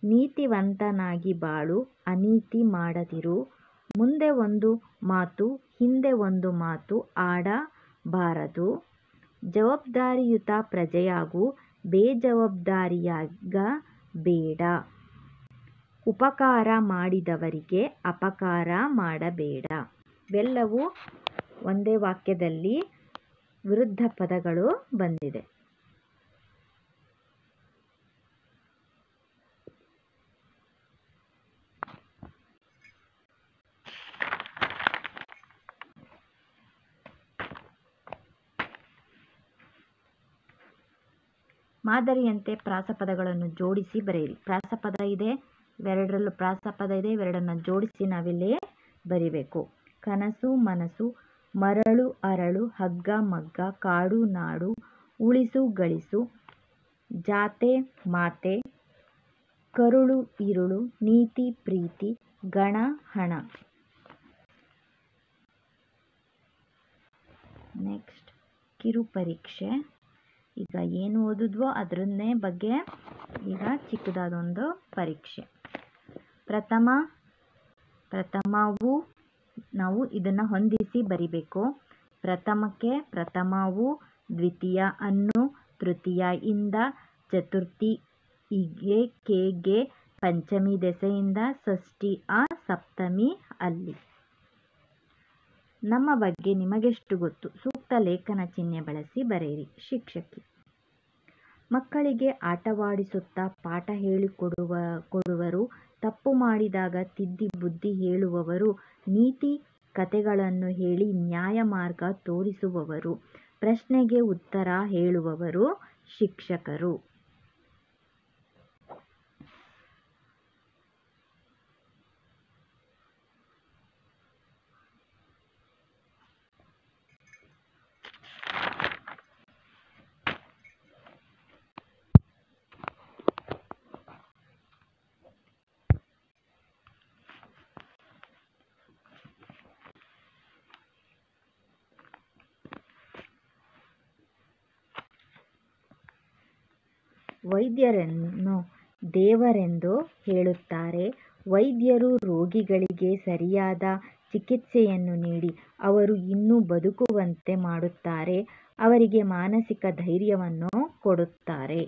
ನೀತಿವಂತನಾಗಿ ಬಾಳು, ಅನೀತಿ ಮಾಡದಿರು. ಮುಂದೆ ಒಂದು ಮಾತು, ಹಿಂದೆ ಒಂದು ಮಾತು ಆಡಬಾರದು. ಜವಾಬ್ದಾರಿಯುತ ಪ್ರಜೆಯಾಗು, ಬೇಜವಾಬ್ದಾರಿಯಾಗಬೇಡ. ಉಪಕಾರ ಮಾಡಿದವರಿಗೆ ಅಪಕಾರ ಮಾಡಬೇಡ. ಇವೆಲ್ಲವೂ ಒಂದೇ ವಾಕ್ಯದಲ್ಲಿ ವಿರುದ್ಧ ಪದಗಳು ಬಂದಿದೆ. ಮಾದರಿಯಂತೆ ಪ್ರಾಸಪದಗಳನ್ನು ಜೋಡಿಸಿ ಬರೆಯಿರಿ. ಪ್ರಾಸಪದ ಇದೆ, ಇವೆರಡರಲ್ಲೂ ಪ್ರಾಸಪದ ಇದೆ. ಇವೆರಡನ್ನು ಜೋಡಿಸಿ ನಾವಿಲ್ಲಿ ಬರಿಬೇಕು. ಕನಸು ಮನಸ್ಸು, ಮರಳು ಅರಳು, ಹಗ್ಗ ಮಗ್ಗ, ಕಾಡು ನಾಡು, ಉಳಿಸು ಗಳಿಸು, ಜಾತೆ ಮಾತೆ, ಕರುಳು ಇರುಳು, ನೀತಿ ಪ್ರೀತಿ, ಗಣ ಹಣ. ನೆಕ್ಸ್ಟ್ ಕಿರು ಪರೀಕ್ಷೆ. ಈಗ ಏನು ಓದಿದ್ವೋ ಅದರನ್ನೇ ಬಗ್ಗೆ ಈಗ ಚಿಕ್ಕದಾದೊಂದು ಪರೀಕ್ಷೆ. ಪ್ರಥಮವು ನಾವು ಇದನ್ನು ಹೊಂದಿಸಿ ಬರಿಬೇಕು. ಪ್ರಥಮಕ್ಕೆ ಪ್ರಥಮವು, ದ್ವಿತೀಯ ಅನ್ನು, ತೃತೀಯ ಇಂದ, ಚತುರ್ಥಿ ಇಗೆ ಕೆಗೆ, ಪಂಚಮಿ ದೆಸೆಯಿಂದ, ಷಷ್ಠಿ ಸಪ್ತಮಿ ಅಲ್ಲಿ. ನಮ್ಮ ಬಗ್ಗೆ ನಿಮಗೆಷ್ಟು ಗೊತ್ತು? ಸೂಕ್ತ ಲೇಖನ ಚಿಹ್ನೆ ಬಳಸಿ ಬರೆಯಿರಿ. ಶಿಕ್ಷಕಿ. ಮಕ್ಕಳಿಗೆ ಆಟವಾಡಿಸುತ್ತಾ ಪಾಠ ಹೇಳಿಕೊಡುವವರು, ತಪ್ಪು ಮಾಡಿದಾಗ ತಿದ್ದಿ ಬುದ್ಧಿ ಹೇಳುವವರು, ನೀತಿ ಕಥೆಗಳನ್ನು ಹೇಳಿ ನ್ಯಾಯ ಮಾರ್ಗ ತೋರಿಸುವವರು, ಪ್ರಶ್ನೆಗೆ ಉತ್ತರ ಹೇಳುವವರು ಶಿಕ್ಷಕರು. ವೈದ್ಯರನ್ನು ದೇವರೆಂದು ಹೇಳುತ್ತಾರೆ. ವೈದ್ಯರು ರೋಗಿಗಳಿಗೆ ಸರಿಯಾದ ಚಿಕಿತ್ಸೆಯನ್ನು ನೀಡಿ ಅವರು ಇನ್ನೂ ಬದುಕುವಂತೆ ಮಾಡುತ್ತಾರೆ. ಅವರಿಗೆ ಮಾನಸಿಕ ಧೈರ್ಯವನ್ನು ಕೊಡುತ್ತಾರೆ.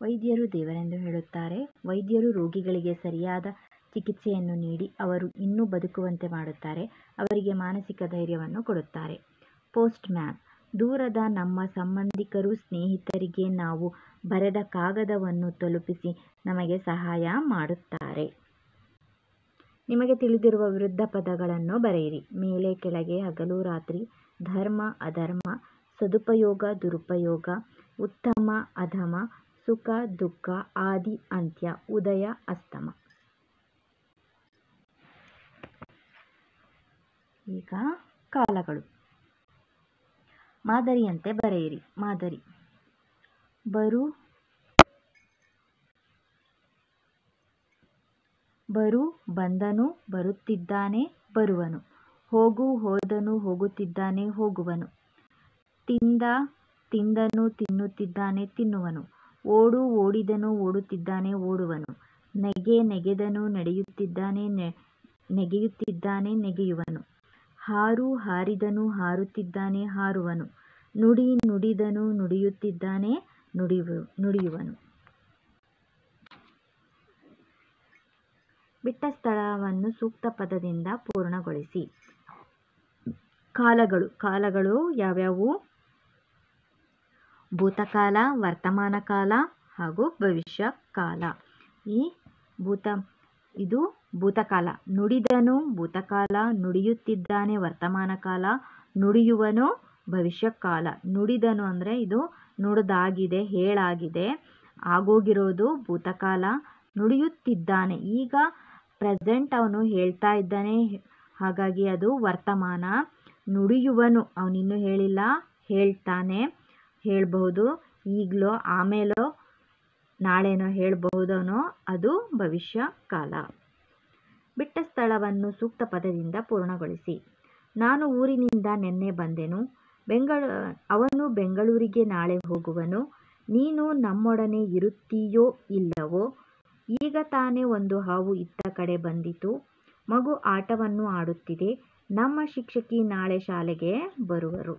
ವೈದ್ಯರು ದೇವರೆಂದು ಹೇಳುತ್ತಾರೆ. ವೈದ್ಯರು ರೋಗಿಗಳಿಗೆ ಸರಿಯಾದ ಚಿಕಿತ್ಸೆಯನ್ನು ನೀಡಿ ಅವರು ಇನ್ನೂ ಬದುಕುವಂತೆ ಮಾಡುತ್ತಾರೆ. ಅವರಿಗೆ ಮಾನಸಿಕ ಧೈರ್ಯವನ್ನು ಕೊಡುತ್ತಾರೆ. ಪೋಸ್ಟ್ ಮ್ಯಾನ್ ದೂರದ ನಮ್ಮ ಸಂಬಂಧಿಕರು, ಸ್ನೇಹಿತರಿಗೆ ನಾವು ಬರೆದ ಕಾಗದವನ್ನು ತಲುಪಿಸಿ ನಮಗೆ ಸಹಾಯ ಮಾಡುತ್ತಾರೆ. ನಿಮಗೆ ತಿಳಿದಿರುವ ವಿರುದ್ಧ ಪದಗಳನ್ನು ಬರೆಯಿರಿ. ಮೇಲೆ ಕೆಳಗೆ, ಹಗಲು ರಾತ್ರಿ, ಧರ್ಮ ಅಧರ್ಮ, ಸದುಪಯೋಗ ದುರುಪಯೋಗ, ಉತ್ತಮ ಅಧಮ, ಸುಖ ದುಃಖ, ಆದಿ ಅಂತ್ಯ, ಉದಯ ಅಸ್ತಮ. ಈಗ ಕಾಲಗಳು. ಮಾದರಿಯಂತೆ ಬರೆಯಿರಿ. ಮಾದರಿ: ಬರು ಬಂದನು, ಬರುತ್ತಿದ್ದಾನೆ, ಬರುವನು. ಹೋಗು ಹೋದನು, ಹೋಗುತ್ತಿದ್ದಾನೆ, ಹೋಗುವನು. ತಿಂದ ತಿಂದನು, ತಿನ್ನುತ್ತಿದ್ದಾನೆ, ತಿನ್ನುವನು. ಓಡು ಓಡಿದನು, ಓಡುತ್ತಿದ್ದಾನೆ, ಓಡುವನು. ನೆಗೆ ನೆಗೆದನು, ನಡೆಯುತ್ತಿದ್ದಾನೆ, ನೆಗೆಯುತ್ತಿದ್ದಾನೆ, ನೆಗೆಯುವನು. ಹಾರು ಹಾರಿದನು, ಹಾರುತ್ತಿದ್ದಾನೆ, ಹಾರುವನು. ನುಡಿ ನುಡಿದನು, ನುಡಿಯುತ್ತಿದ್ದಾನೆ, ನುಡಿಯುವನು. ಬಿಟ್ಟ ಸ್ಥಳವನ್ನು ಸೂಕ್ತ ಪದದಿಂದ ಪೂರ್ಣಗೊಳಿಸಿ. ಕಾಲಗಳು. ಕಾಲಗಳು ಯಾವ್ಯಾವು? ಭೂತಕಾಲ, ವರ್ತಮಾನ ಕಾಲ ಹಾಗೂ ಭವಿಷ್ಯ ಕಾಲ. ಇದು ಭೂತಕಾಲ. ನುಡಿದನು ಭೂತಕಾಲ, ನುಡಿಯುತ್ತಿದ್ದಾನೆ ವರ್ತಮಾನ ಕಾಲ, ನುಡಿಯುವನು ಭವಿಷ್ಯ ಕಾಲ. ನುಡಿದನು ಅಂದರೆ ಇದು ನುಡಿದಾಗಿದೆ, ಹೇಳಾಗಿದೆ, ಆಗೋಗಿರೋದು ಭೂತಕಾಲ. ನುಡಿಯುತ್ತಿದ್ದಾನೆ, ಈಗ ಪ್ರೆಸೆಂಟ್ ಅವನು ಹೇಳ್ತಾ ಇದ್ದಾನೆ, ಹಾಗಾಗಿ ಅದು ವರ್ತಮಾನ. ನುಡಿಯುವನು, ಅವನಿನ್ನೂ ಹೇಳಿಲ್ಲ, ಹೇಳ್ತಾನೆ, ಹೇಳ್ಬಹುದು, ಈಗಲೋ ಆಮೇಲೋ ನಾಳೆನೋ ಹೇಳ್ಬಹುದನೋ, ಅದು ಭವಿಷ್ಯ ಕಾಲ. ಬಿಟ್ಟ ಸ್ಥಳವನ್ನು ಸೂಕ್ತ ಪದದಿಂದ ಪೂರ್ಣಗೊಳಿಸಿ. ನಾನು ಊರಿನಿಂದ ನೆನ್ನೆ ಬಂದೆನು. ಅವನು ಬೆಂಗಳೂರಿಗೆ ನಾಳೆ ಹೋಗುವನು. ನೀನು ನಮ್ಮೊಡನೆ ಇರುತ್ತೀಯೋ ಇಲ್ಲವೋ? ಈಗ ತಾನೇ ಒಂದು ಹಾವು ಇತ್ತ ಕಡೆ ಬಂದಿತು. ಮಗು ಆಟವನ್ನು ಆಡುತ್ತಿದೆ. ನಮ್ಮ ಶಿಕ್ಷಕಿ ನಾಳೆ ಶಾಲೆಗೆ ಬರುವರು.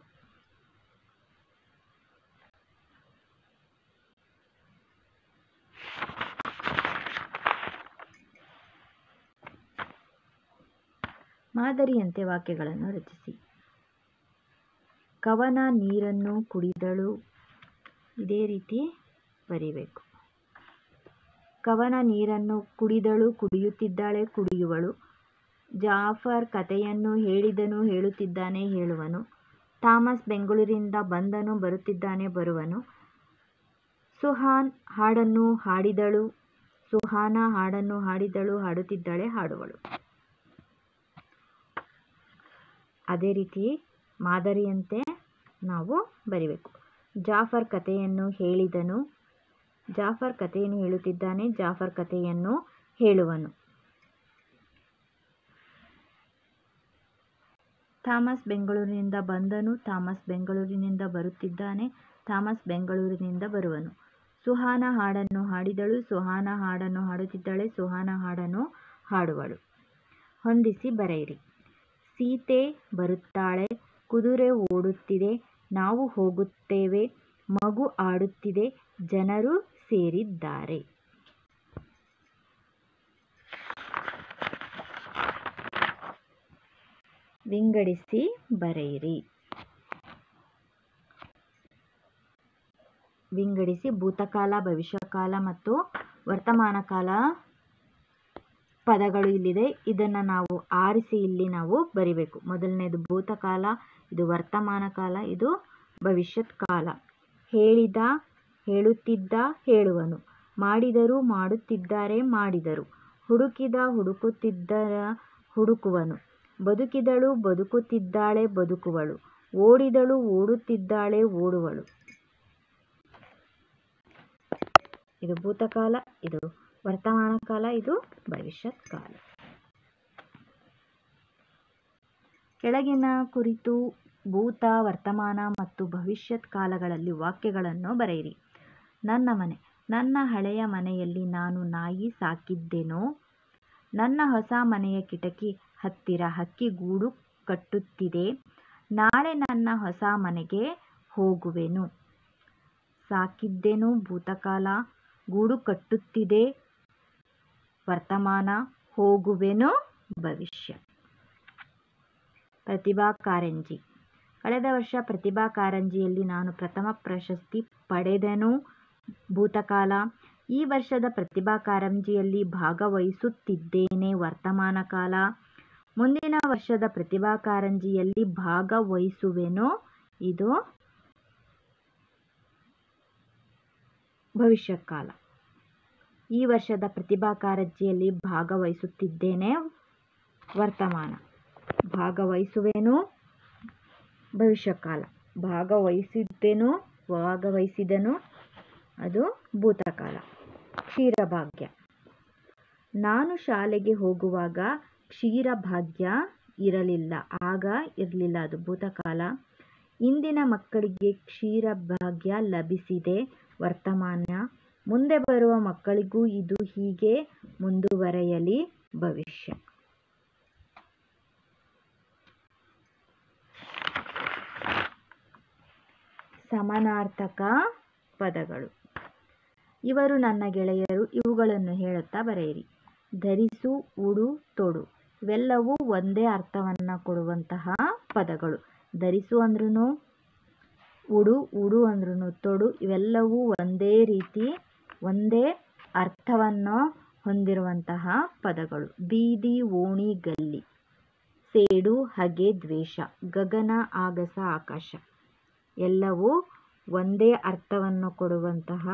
ಮಾದರಿಯಂತೆ ವಾಕ್ಯಗಳನ್ನು ರಚಿಸಿ. ಕವನ ನೀರನ್ನು ಕುಡಿದಳು. ಇದೇ ರೀತಿ ಬರೀಬೇಕು. ಕವನ ನೀರನ್ನು ಕುಡಿದಳು, ಕುಡಿಯುತ್ತಿದ್ದಾಳೆ, ಕುಡಿಯುವಳು. ಜಾಫರ್ ಕಥೆಯನ್ನು ಹೇಳಿದನು, ಹೇಳುತ್ತಿದ್ದಾನೆ, ಹೇಳುವನು. ಥಾಮಸ್ ಬೆಂಗಳೂರಿನಿಂದ ಬಂದನು, ಬರುತ್ತಿದ್ದಾನೆ, ಬರುವನು. ಸುಹಾನ್ ಹಾಡನ್ನು ಹಾಡಿದಳು. ಸುಹಾನ ಹಾಡನ್ನು ಹಾಡಿದಳು, ಹಾಡುತ್ತಿದ್ದಾಳೆ, ಹಾಡುವಳು. ಅದೇ ರೀತಿ ಮಾದರಿಯಂತೆ ನಾವು ಬರಿಬೇಕು. ಜಾಫರ್ ಕಥೆಯನ್ನು ಹೇಳಿದನು. ಜಾಫರ್ ಕಥೆಯನ್ನು ಹೇಳುತ್ತಿದ್ದಾನೆ, ಜಾಫರ್ ಕಥೆಯನ್ನು ಹೇಳುವನು. ಥಾಮಸ್ ಬೆಂಗಳೂರಿನಿಂದ ಬಂದನು. ಥಾಮಸ್ ಬೆಂಗಳೂರಿನಿಂದ ಬರುತ್ತಿದ್ದಾನೆ. ಥಾಮಸ್ ಬೆಂಗಳೂರಿನಿಂದ ಬರುವನು. ಸುಹಾನ ಹಾಡನ್ನು ಹಾಡಿದಳು. ಸುಹಾನ ಹಾಡನ್ನು ಹಾಡುತ್ತಿದ್ದಾಳೆ. ಸುಹಾನ ಹಾಡನ್ನು ಹಾಡುವಳು. ಹೊಂದಿಸಿ ಬರೆಯಿರಿ. ಸೀತೆ ಬರುತ್ತಾಳೆ. ಕುದುರೆ ಓಡುತ್ತಿದೆ. ನಾವು ಹೋಗುತ್ತೇವೆ. ಮಗು ಆಡುತ್ತಿದೆ. ಜನರು ಸೇರಿದ್ದಾರೆ. ವಿಂಗಡಿಸಿ ಬರೆಯಿರಿ. ವಿಂಗಡಿಸಿ ಭೂತಕಾಲ, ಭವಿಷ್ಯಕಾಲ ಮತ್ತು ವರ್ತಮಾನ ಕಾಲ ಪದಗಳು ಇಲ್ಲಿದೆ. ಇದನ್ನು ನಾವು ಆರಿಸಿ ಇಲ್ಲಿ ನಾವು ಬರಿಬೇಕು. ಮೊದಲನೇದು ಭೂತಕಾಲ, ಇದು ವರ್ತಮಾನ ಕಾಲ, ಇದು ಭವಿಷ್ಯತ್ ಕಾಲ. ಹೇಳಿದ, ಹೇಳುತ್ತಿದ್ದ, ಹೇಳುವನು. ಮಾಡಿದರು, ಮಾಡುತ್ತಿದ್ದಾರೆ, ಮಾಡಿದರು. ಹುಡುಕಿದ, ಹುಡುಕುತ್ತಿದ್ದರ, ಹುಡುಕುವನು. ಬದುಕಿದಳು, ಬದುಕುತ್ತಿದ್ದಾಳೆ, ಬದುಕುವಳು. ಓಡಿದಳು, ಓಡುತ್ತಿದ್ದಾಳೆ, ಓಡುವಳು. ಇದು ಭೂತಕಾಲ, ಇದು ವರ್ತಮಾನ ಕಾಲ, ಇದು ಭವಿಷ್ಯತ್ ಕಾಲ. ಕೆಳಗಿನ ಕುರಿತು ಭೂತ, ವರ್ತಮಾನ ಮತ್ತು ಭವಿಷ್ಯತ್ ಕಾಲಗಳಲ್ಲಿ ವಾಕ್ಯಗಳನ್ನು ಬರೆಯಿರಿ. ನನ್ನ ಮನೆ. ನನ್ನ ಹಳೆಯ ಮನೆಯಲ್ಲಿ ನಾನು ನಾಯಿ ಸಾಕಿದ್ದೆನೋ? ನನ್ನ ಹೊಸ ಮನೆಯ ಕಿಟಕಿ ಹತ್ತಿರ ಹಕ್ಕಿ ಗೂಡು ಕಟ್ಟುತ್ತಿದೆ. ನಾಳೆ ನನ್ನ ಹೊಸ ಮನೆಗೆ ಹೋಗುವೆನು. ಸಾಕಿದ್ದೆನು ಭೂತಕಾಲ, ಗೂಡು ಕಟ್ಟುತ್ತಿದೆ ವರ್ತಮಾನ, ಹೋಗುವೆನು ಭವಿಷ್ಯ. ಪ್ರತಿಭಾ ಕಾರಂಜಿ. ಕಳೆದ ವರ್ಷ ಪ್ರತಿಭಾ ಕಾರಂಜಿಯಲ್ಲಿ ನಾನು ಪ್ರಥಮ ಪ್ರಶಸ್ತಿ ಪಡೆದೆನು ಭೂತಕಾಲ. ಈ ವರ್ಷದ ಪ್ರತಿಭಾ ಕಾರಂಜಿಯಲ್ಲಿ ಭಾಗವಹಿಸುತ್ತಿದ್ದೇನೆ ವರ್ತಮಾನ ಕಾಲ. ಮುಂದಿನ ವರ್ಷದ ಪ್ರತಿಭಾ ಕಾರಂಜಿಯಲ್ಲಿ ಭಾಗವಹಿಸುವೆನು, ಇದು ಭವಿಷ್ಯಕಾಲ. ಈ ವರ್ಷದ ಪ್ರತಿಭಾ ಕಾರಂಜಿಯಲ್ಲಿ ಭಾಗವಹಿಸುತ್ತಿದ್ದೇನೆ ವರ್ತಮಾನ. ಭಾಗವಹಿಸುವೆನು ಭವಿಷ್ಯಕಾಲ. ಭಾಗವಹಿಸಿದೆನು ಅದು ಭೂತಕಾಲ. ಕ್ಷೀರಭಾಗ್ಯ. ನಾನು ಶಾಲೆಗೆ ಹೋಗುವಾಗ ಕ್ಷೀರಭಾಗ್ಯ ಇರಲಿಲ್ಲ, ಆಗ ಇರಲಿಲ್ಲ, ಅದು ಭೂತಕಾಲ. ಇಂದಿನ ಮಕ್ಕಳಿಗೆ ಕ್ಷೀರಭಾಗ್ಯ ಲಭಿಸಿದೆ ವರ್ತಮಾನ. ಮುಂದೆ ಬರುವ ಮಕ್ಕಳಿಗೂ ಇದು ಹೀಗೆ ಮುಂದುವರೆಯಲಿ ಭವಿಷ್ಯ. ಸಮಾನಾರ್ಥಕ ಪದಗಳು. ಇವರು ನನ್ನ ಗೆಳೆಯರು, ಇವುಗಳನ್ನು ಹೇಳುತ್ತಾ ಬರೆಯಿರಿ. ಧರಿಸು, ಉಡು, ತೊಡು ಇವೆಲ್ಲವೂ ಒಂದೇ ಅರ್ಥವನ್ನು ಕೊಡುವಂತಹ ಪದಗಳು. ಧರಿಸು ಅಂದ್ರೂ ಉಡು, ಉಡು ಅಂದ್ರೂ ತೊಡು ಇವೆಲ್ಲವೂ ಒಂದೇ ರೀತಿ ಒಂದೇ ಅರ್ಥವನ್ನು ಹೊಂದಿರುವಂತಹ ಪದಗಳು. ಬೀದಿ, ಓಣಿ, ಗಲ್ಲಿ. ಸೇಡು, ಹಗೆ, ದ್ವೇಷ. ಗಗನ, ಆಗಸ, ಆಕಾಶ ಎಲ್ಲವೂ ಒಂದೇ ಅರ್ಥವನ್ನು ಕೊಡುವಂತಹ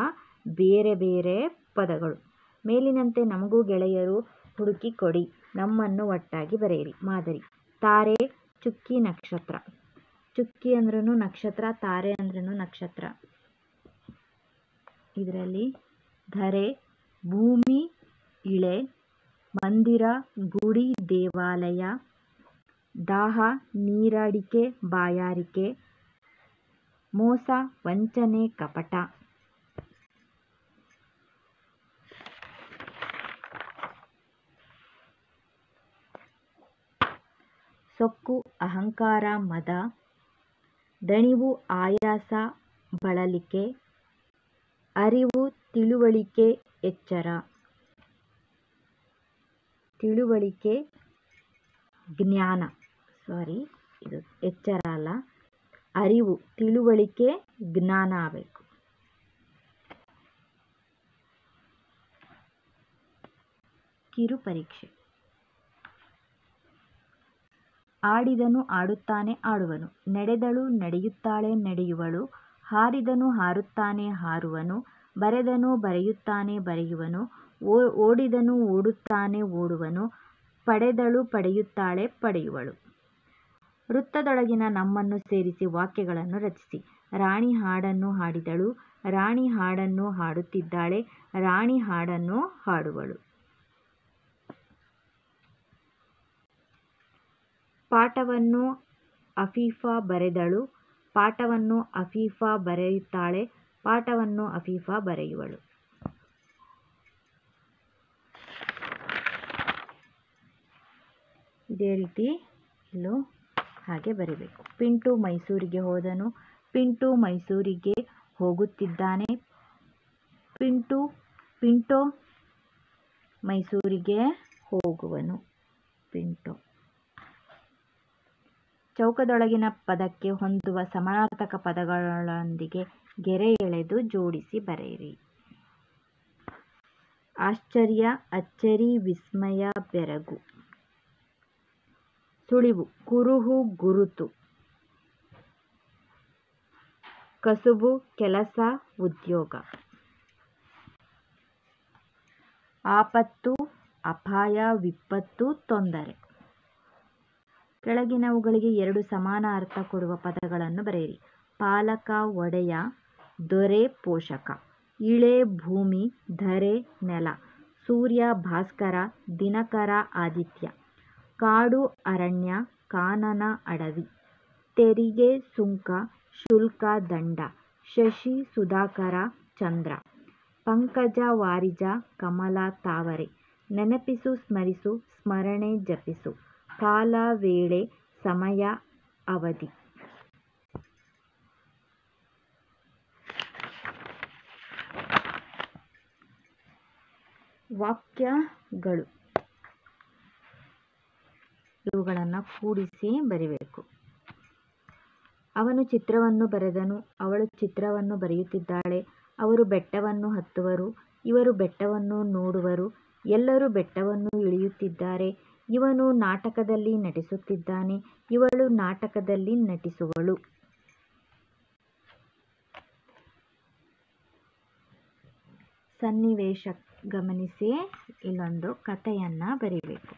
ಬೇರೆ ಬೇರೆ ಪದಗಳು. ಮೇಲಿನಂತೆ ನಮಗೂ ಗೆಳೆಯರು ಹುಡುಕಿ ಕೊಡಿ, ನಮ್ಮನ್ನು ಒಟ್ಟಾಗಿ ಬರೆಯಿರಿ. ಮಾದರಿ. ತಾರೆ, ಚುಕ್ಕಿ, ನಕ್ಷತ್ರ. ಚುಕ್ಕಿ ಅಂದ್ರೂ ನಕ್ಷತ್ರ, ತಾರೆ ಅಂದ್ರೂ ನಕ್ಷತ್ರ. ಇದರಲ್ಲಿ ಧರೆ, ಭೂಮಿ, ಇಳೆ, ಮಂದಿರ, ಗುಡಿ, ದೇವಾಲಯ. ದಾಹ, ನೀರಡಿಕೆ, ಬಾಯಾರಿಕೆ. ಮೋಸ, ವಂಚನೆ, ಕಪಟ. ಸೊಕ್ಕು, ಅಹಂಕಾರ, ಮದ. ದಣಿವು, ಆಯಾಸ, ಬಳಲಿಕೆ. ಅರಿವು, ತಿಳುವಳಿಕೆ, ಎಚ್ಚರ. ತಿಳುವಳಿಕೆ, ಜ್ಞಾನ. ಇದು ಎಚ್ಚರ ಅಲ್ಲ, ಅರಿವು, ತಿಳುವಳಿಕೆ, ಜ್ಞಾನ ಆಗಬೇಕು. ಕಿರು ಪರೀಕ್ಷೆ. ಆಡಿದನು, ಆಡುತ್ತಾನೆ, ಆಡುವನು. ನಡೆದಳು, ನಡೆಯುತ್ತಾಳೆ, ನಡೆಯುವಳು. ಹಾರಿದನು, ಹಾರುತ್ತಾನೆ, ಹಾರುವನು. ಬರೆದನು, ಬರೆಯುತ್ತಾನೆ, ಬರೆಯುವನು. ಓಡಿದನು, ಓಡುತ್ತಾನೆ, ಓಡುವನು. ಪಡೆದಳು, ಪಡೆಯುತ್ತಾಳೆ, ಪಡೆಯುವಳು. ವೃತ್ತದೊಳಗಿನ ನಮ್ಮನ್ನು ಸೇರಿಸಿ ವಾಕ್ಯಗಳನ್ನು ರಚಿಸಿ. ರಾಣಿ ಹಾಡನ್ನು ಹಾಡಿದಳು. ರಾಣಿ ಹಾಡನ್ನು ಹಾಡುತ್ತಿದ್ದಾಳೆ. ರಾಣಿ ಹಾಡನ್ನು ಹಾಡುವಳು. ಪಾಠವನ್ನು ಅಫೀಫಾ ಬರೆದಳು. ಪಾಠವನ್ನು ಅಫೀಫಾ ಬರೆಯುತ್ತಾಳೆ. ಪಾಠವನ್ನು ಅಫೀಫಾ ಬರೆಯುವಳು. ಇದೇ ರೀತಿ ಇಲ್ಲೂ ಹಾಗೆ ಬರಿಬೇಕು. ಪಿಂಟು ಮೈಸೂರಿಗೆ ಹೋದನು. ಪಿಂಟು ಮೈಸೂರಿಗೆ ಹೋಗುತ್ತಿದ್ದಾನೆ. ಪಿಂಟೋ ಮೈಸೂರಿಗೆ ಹೋಗುವನು. ಪಿಂಟೋ. ಚೌಕದೊಳಗಿನ ಪದಕ್ಕೆ ಹೊಂದುವ ಸಮಾನಾರ್ಥಕ ಪದಗಳೊಂದಿಗೆ ಗೆರೆ ಎಳೆದು ಜೋಡಿಸಿ ಬರೆಯಿರಿ. ಆಶ್ಚರ್ಯ, ಅಚ್ಚರಿ, ವಿಸ್ಮಯ, ಬೆರಗು. ಸುಳಿವು, ಕುರುಹು, ಗುರುತು. ಕಸುಬು, ಕೆಲಸ, ಉದ್ಯೋಗ. ಆಪತ್ತು, ಅಪಾಯ, ವಿಪತ್ತು, ತೊಂದರೆ. ಕೆಳಗಿನವುಗಳಿಗೆ 2 ಸಮಾನ ಅರ್ಥ ಕೊಡುವ ಪದಗಳನ್ನು ಬರೆಯಿರಿ. ಪಾಲಕ, ಒಡೆಯ. ದೊರೆ, ಪೋಷಕ. ಇಳೆ, ಭೂಮಿ. ಧರೆ, ನೆಲ. ಸೂರ್ಯ, ಭಾಸ್ಕರ. ದಿನಕರ, ಆದಿತ್ಯ. ಕಾಡು, ಅರಣ್ಯ. ಕಾನನ, ಅಡವಿ. ತೆರಿಗೆ, ಸುಂಕ. ಶುಲ್ಕ, ದಂಡ. ಶಶಿ, ಸುಧಾಕರ, ಚಂದ್ರ. ಪಂಕಜ, ವಾರಿಜ. ಕಮಲ, ತಾವರೆ. ನೆನಪಿಸು, ಸ್ಮರಿಸು. ಸ್ಮರಣೆ, ಜಪಿಸು. ಕಾಲ, ವೇಳೆ. ಸಮಯ, ಅವಧಿ. ವಾಕ್ಯಗಳು. ಇವುಗಳನ್ನು ಕೂಡಿಸಿ ಬರಿಬೇಕು. ಅವನು ಚಿತ್ರವನ್ನು ಬರೆದನು, ಅವಳು ಚಿತ್ರವನ್ನು ಬರೆಯುತ್ತಿದ್ದಾಳೆ. ಅವರು ಬೆಟ್ಟವನ್ನು ಹತ್ತುವರು, ಇವರು ಬೆಟ್ಟವನ್ನು ನೋಡುವರು, ಎಲ್ಲರೂ ಬೆಟ್ಟವನ್ನು ಇಳಿಯುತ್ತಿದ್ದಾರೆ. ಇವನು ನಾಟಕದಲ್ಲಿ ನಟಿಸುತ್ತಿದ್ದಾನೆ, ಇವಳು ನಾಟಕದಲ್ಲಿ ನಟಿಸುವಳು. ಸನ್ನಿವೇಶ ಗಮನಿಸಿ ಇಲ್ಲೊಂದು ಕಥೆಯನ್ನು ಬರೀಬೇಕು.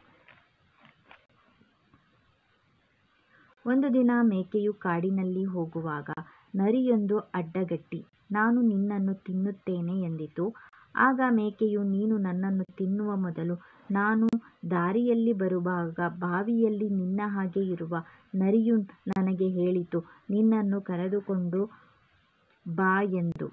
ಒಂದು ದಿನ ಮೇಕೆಯು ಕಾಡಿನಲ್ಲಿ ಹೋಗುವಾಗ ನರಿಯೊಂದು ಅಡ್ಡಗಟ್ಟಿ ನಾನು ನಿನ್ನನ್ನು ತಿನ್ನುತ್ತೇನೆ ಎಂದಿತು. ಆಗ ಮೇಕೆಯು, ನೀನು ನನ್ನನ್ನು ತಿನ್ನುವ ಮೊದಲು ನಾನು ದಾರಿಯಲ್ಲಿ ಬರುವಾಗ ಬಾವಿಯಲ್ಲಿ ನಿನ್ನ ಹಾಗೆ ಇರುವ ನರಿಯು ನನಗೆ ಹೇಳಿತು, ನಿನ್ನನ್ನು ಕರೆದುಕೊಂಡು ಬಾ ಎಂದು.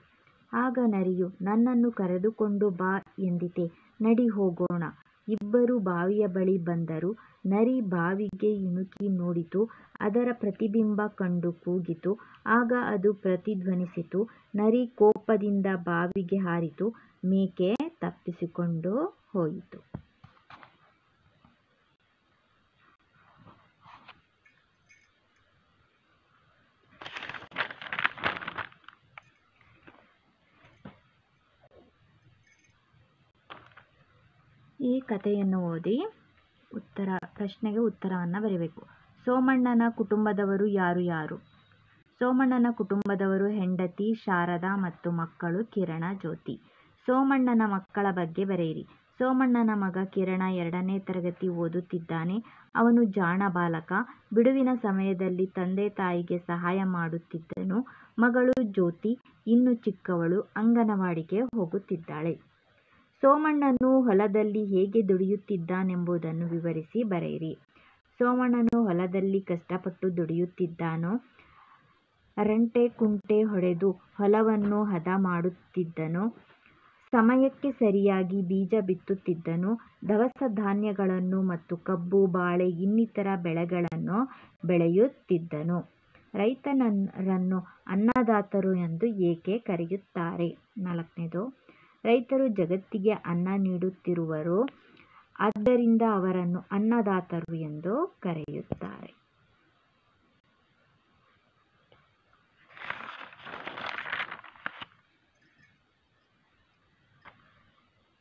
ಆಗ ನರಿಯು, ನನ್ನನ್ನು ಕರೆದುಕೊಂಡು ಬಾ ಎಂದಿತೆ, ನಡಿ ಹೋಗೋಣ. ಇಬ್ಬರೂ ಬಾವಿಯ ಬಳಿ ಬಂದರು. ನರಿ ಬಾವಿಗೆ ಇಣುಕಿ ನೋಡಿತು, ಅದರ ಪ್ರತಿಬಿಂಬ ಕಂಡು ಕೂಗಿತು. ಆಗ ಅದು ಪ್ರತಿಧ್ವನಿಸಿತು. ನರಿ ಕೋಪದಿಂದ ಬಾವಿಗೆ ಹಾರಿತು, ಮೇಕೆ ತಪ್ಪಿಸಿಕೊಂಡು ಹೋಯಿತು. ಈ ಕಥೆಯನ್ನು ಓದಿ ಪ್ರಶ್ನೆಗೆ ಉತ್ತರವನ್ನು ಬರೀಬೇಕು. ಸೋಮಣ್ಣನ ಕುಟುಂಬದವರು ಯಾರು ಯಾರು? ಸೋಮಣ್ಣನ ಕುಟುಂಬದವರು ಹೆಂಡತಿ ಶಾರದಾ ಮತ್ತು ಮಕ್ಕಳು ಕಿರಣ, ಜ್ಯೋತಿ. ಸೋಮಣ್ಣನ ಮಕ್ಕಳ ಬಗ್ಗೆ ಬರೆಯಿರಿ. ಸೋಮಣ್ಣನ ಮಗ ಕಿರಣ 2ನೇ ತರಗತಿ ಓದುತ್ತಿದ್ದಾನೆ. ಅವನು ಜಾಣ ಬಾಲಕ. ಬಿಡುವಿನ ಸಮಯದಲ್ಲಿ ತಂದೆ ತಾಯಿಗೆ ಸಹಾಯ ಮಾಡುತ್ತಿದ್ದನು. ಮಗಳು ಜ್ಯೋತಿ ಇನ್ನೂ ಚಿಕ್ಕವಳು, ಅಂಗನವಾಡಿಗೆ ಹೋಗುತ್ತಿದ್ದಾಳೆ. ಸೋಮಣ್ಣನು ಹೊಲದಲ್ಲಿ ಹೇಗೆ ದುಡಿಯುತ್ತಿದ್ದಾನೆಂಬುದನ್ನು ವಿವರಿಸಿ ಬರೆಯಿರಿ. ಸೋಮಣ್ಣನು ಹೊಲದಲ್ಲಿ ಕಷ್ಟಪಟ್ಟು ದುಡಿಯುತ್ತಿದ್ದನು. ರಂಟೆ ಕುಂಟೆ ಹೊಡೆದು ಹೊಲವನ್ನು ಹದ ಮಾಡುತ್ತಿದ್ದನು. ಸಮಯಕ್ಕೆ ಸರಿಯಾಗಿ ಬೀಜ ಬಿತ್ತುತ್ತಿದ್ದನು. ದವಸ ಧಾನ್ಯಗಳನ್ನು ಮತ್ತು ಕಬ್ಬು, ಬಾಳೆ ಇನ್ನಿತರ ಬೆಳೆಗಳನ್ನು ಬೆಳೆಯುತ್ತಿದ್ದನು. ರೈತರನ್ನು ಅನ್ನದಾತರು ಎಂದು ಏಕೆ ಕರೆಯುತ್ತಾರೆ? 4ನೇದು, ರೈತರು ಜಗತ್ತಿಗೆ ಅನ್ನ ನೀಡುತ್ತಿರುವರು, ಆದ್ದರಿಂದ ಅವರನ್ನು ಅನ್ನದಾತರು ಎಂದು ಕರೆಯುತ್ತಾರೆ.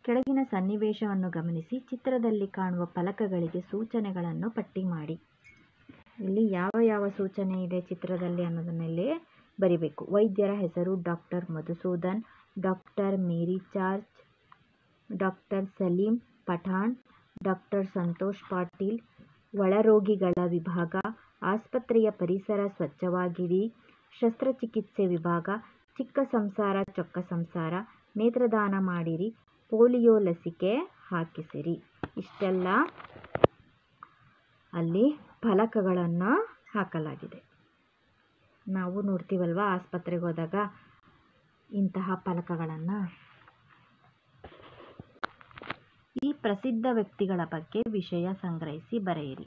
ಕೆಳಗಿನ ಸನ್ನಿವೇಶವನ್ನು ಗಮನಿಸಿ ಚಿತ್ರದಲ್ಲಿ ಕಾಣುವ ಫಲಕಗಳಿಗೆ ಸೂಚನೆಗಳನ್ನು ಪಟ್ಟಿ ಮಾಡಿ. ಇಲ್ಲಿ ಯಾವ ಯಾವ ಸೂಚನೆ ಇದೆ ಚಿತ್ರದಲ್ಲಿ ಅನ್ನೋದನ್ನಲ್ಲಿ ಬರಿಬೇಕು. ವೈದ್ಯರ ಹೆಸರು doctor Madhusudan, doctor Mary George, doctor Salim Pathan, doctor Santosh Patil. ಒಳರೋಗಿಗಳ ವಿಭಾಗ, ಆಸ್ಪತ್ರೆಯ ಪರಿಸರ ಸ್ವಚ್ಛವಾಗಿಡಿ. ಶಸ್ತ್ರಚಿಕಿತ್ಸೆ ವಿಭಾಗ, ಚಿಕ್ಕ ಸಂಸಾರ ಚೊಕ್ಕ ಸಂಸಾರ. ನೇತ್ರದಾನ ಮಾಡಿರಿ, ಪೋಲಿಯೋ ಲಸಿಕೆ ಹಾಕಿಸಿರಿ. ಇಷ್ಟೆಲ್ಲ ಅಲ್ಲಿ ಫಲಕಗಳನ್ನು ಹಾಕಲಾಗಿದೆ. ನಾವು ನೋಡ್ತೀವಲ್ವ ಆಸ್ಪತ್ರೆಗೆ ಹೋದಾಗ ಇಂತಹ ಫಲಕಗಳನ್ನು. ಈ ಪ್ರಸಿದ್ಧ ವ್ಯಕ್ತಿಗಳ ಬಗ್ಗೆ ವಿಷಯ ಸಂಗ್ರಹಿಸಿ ಬರೆಯಿರಿ.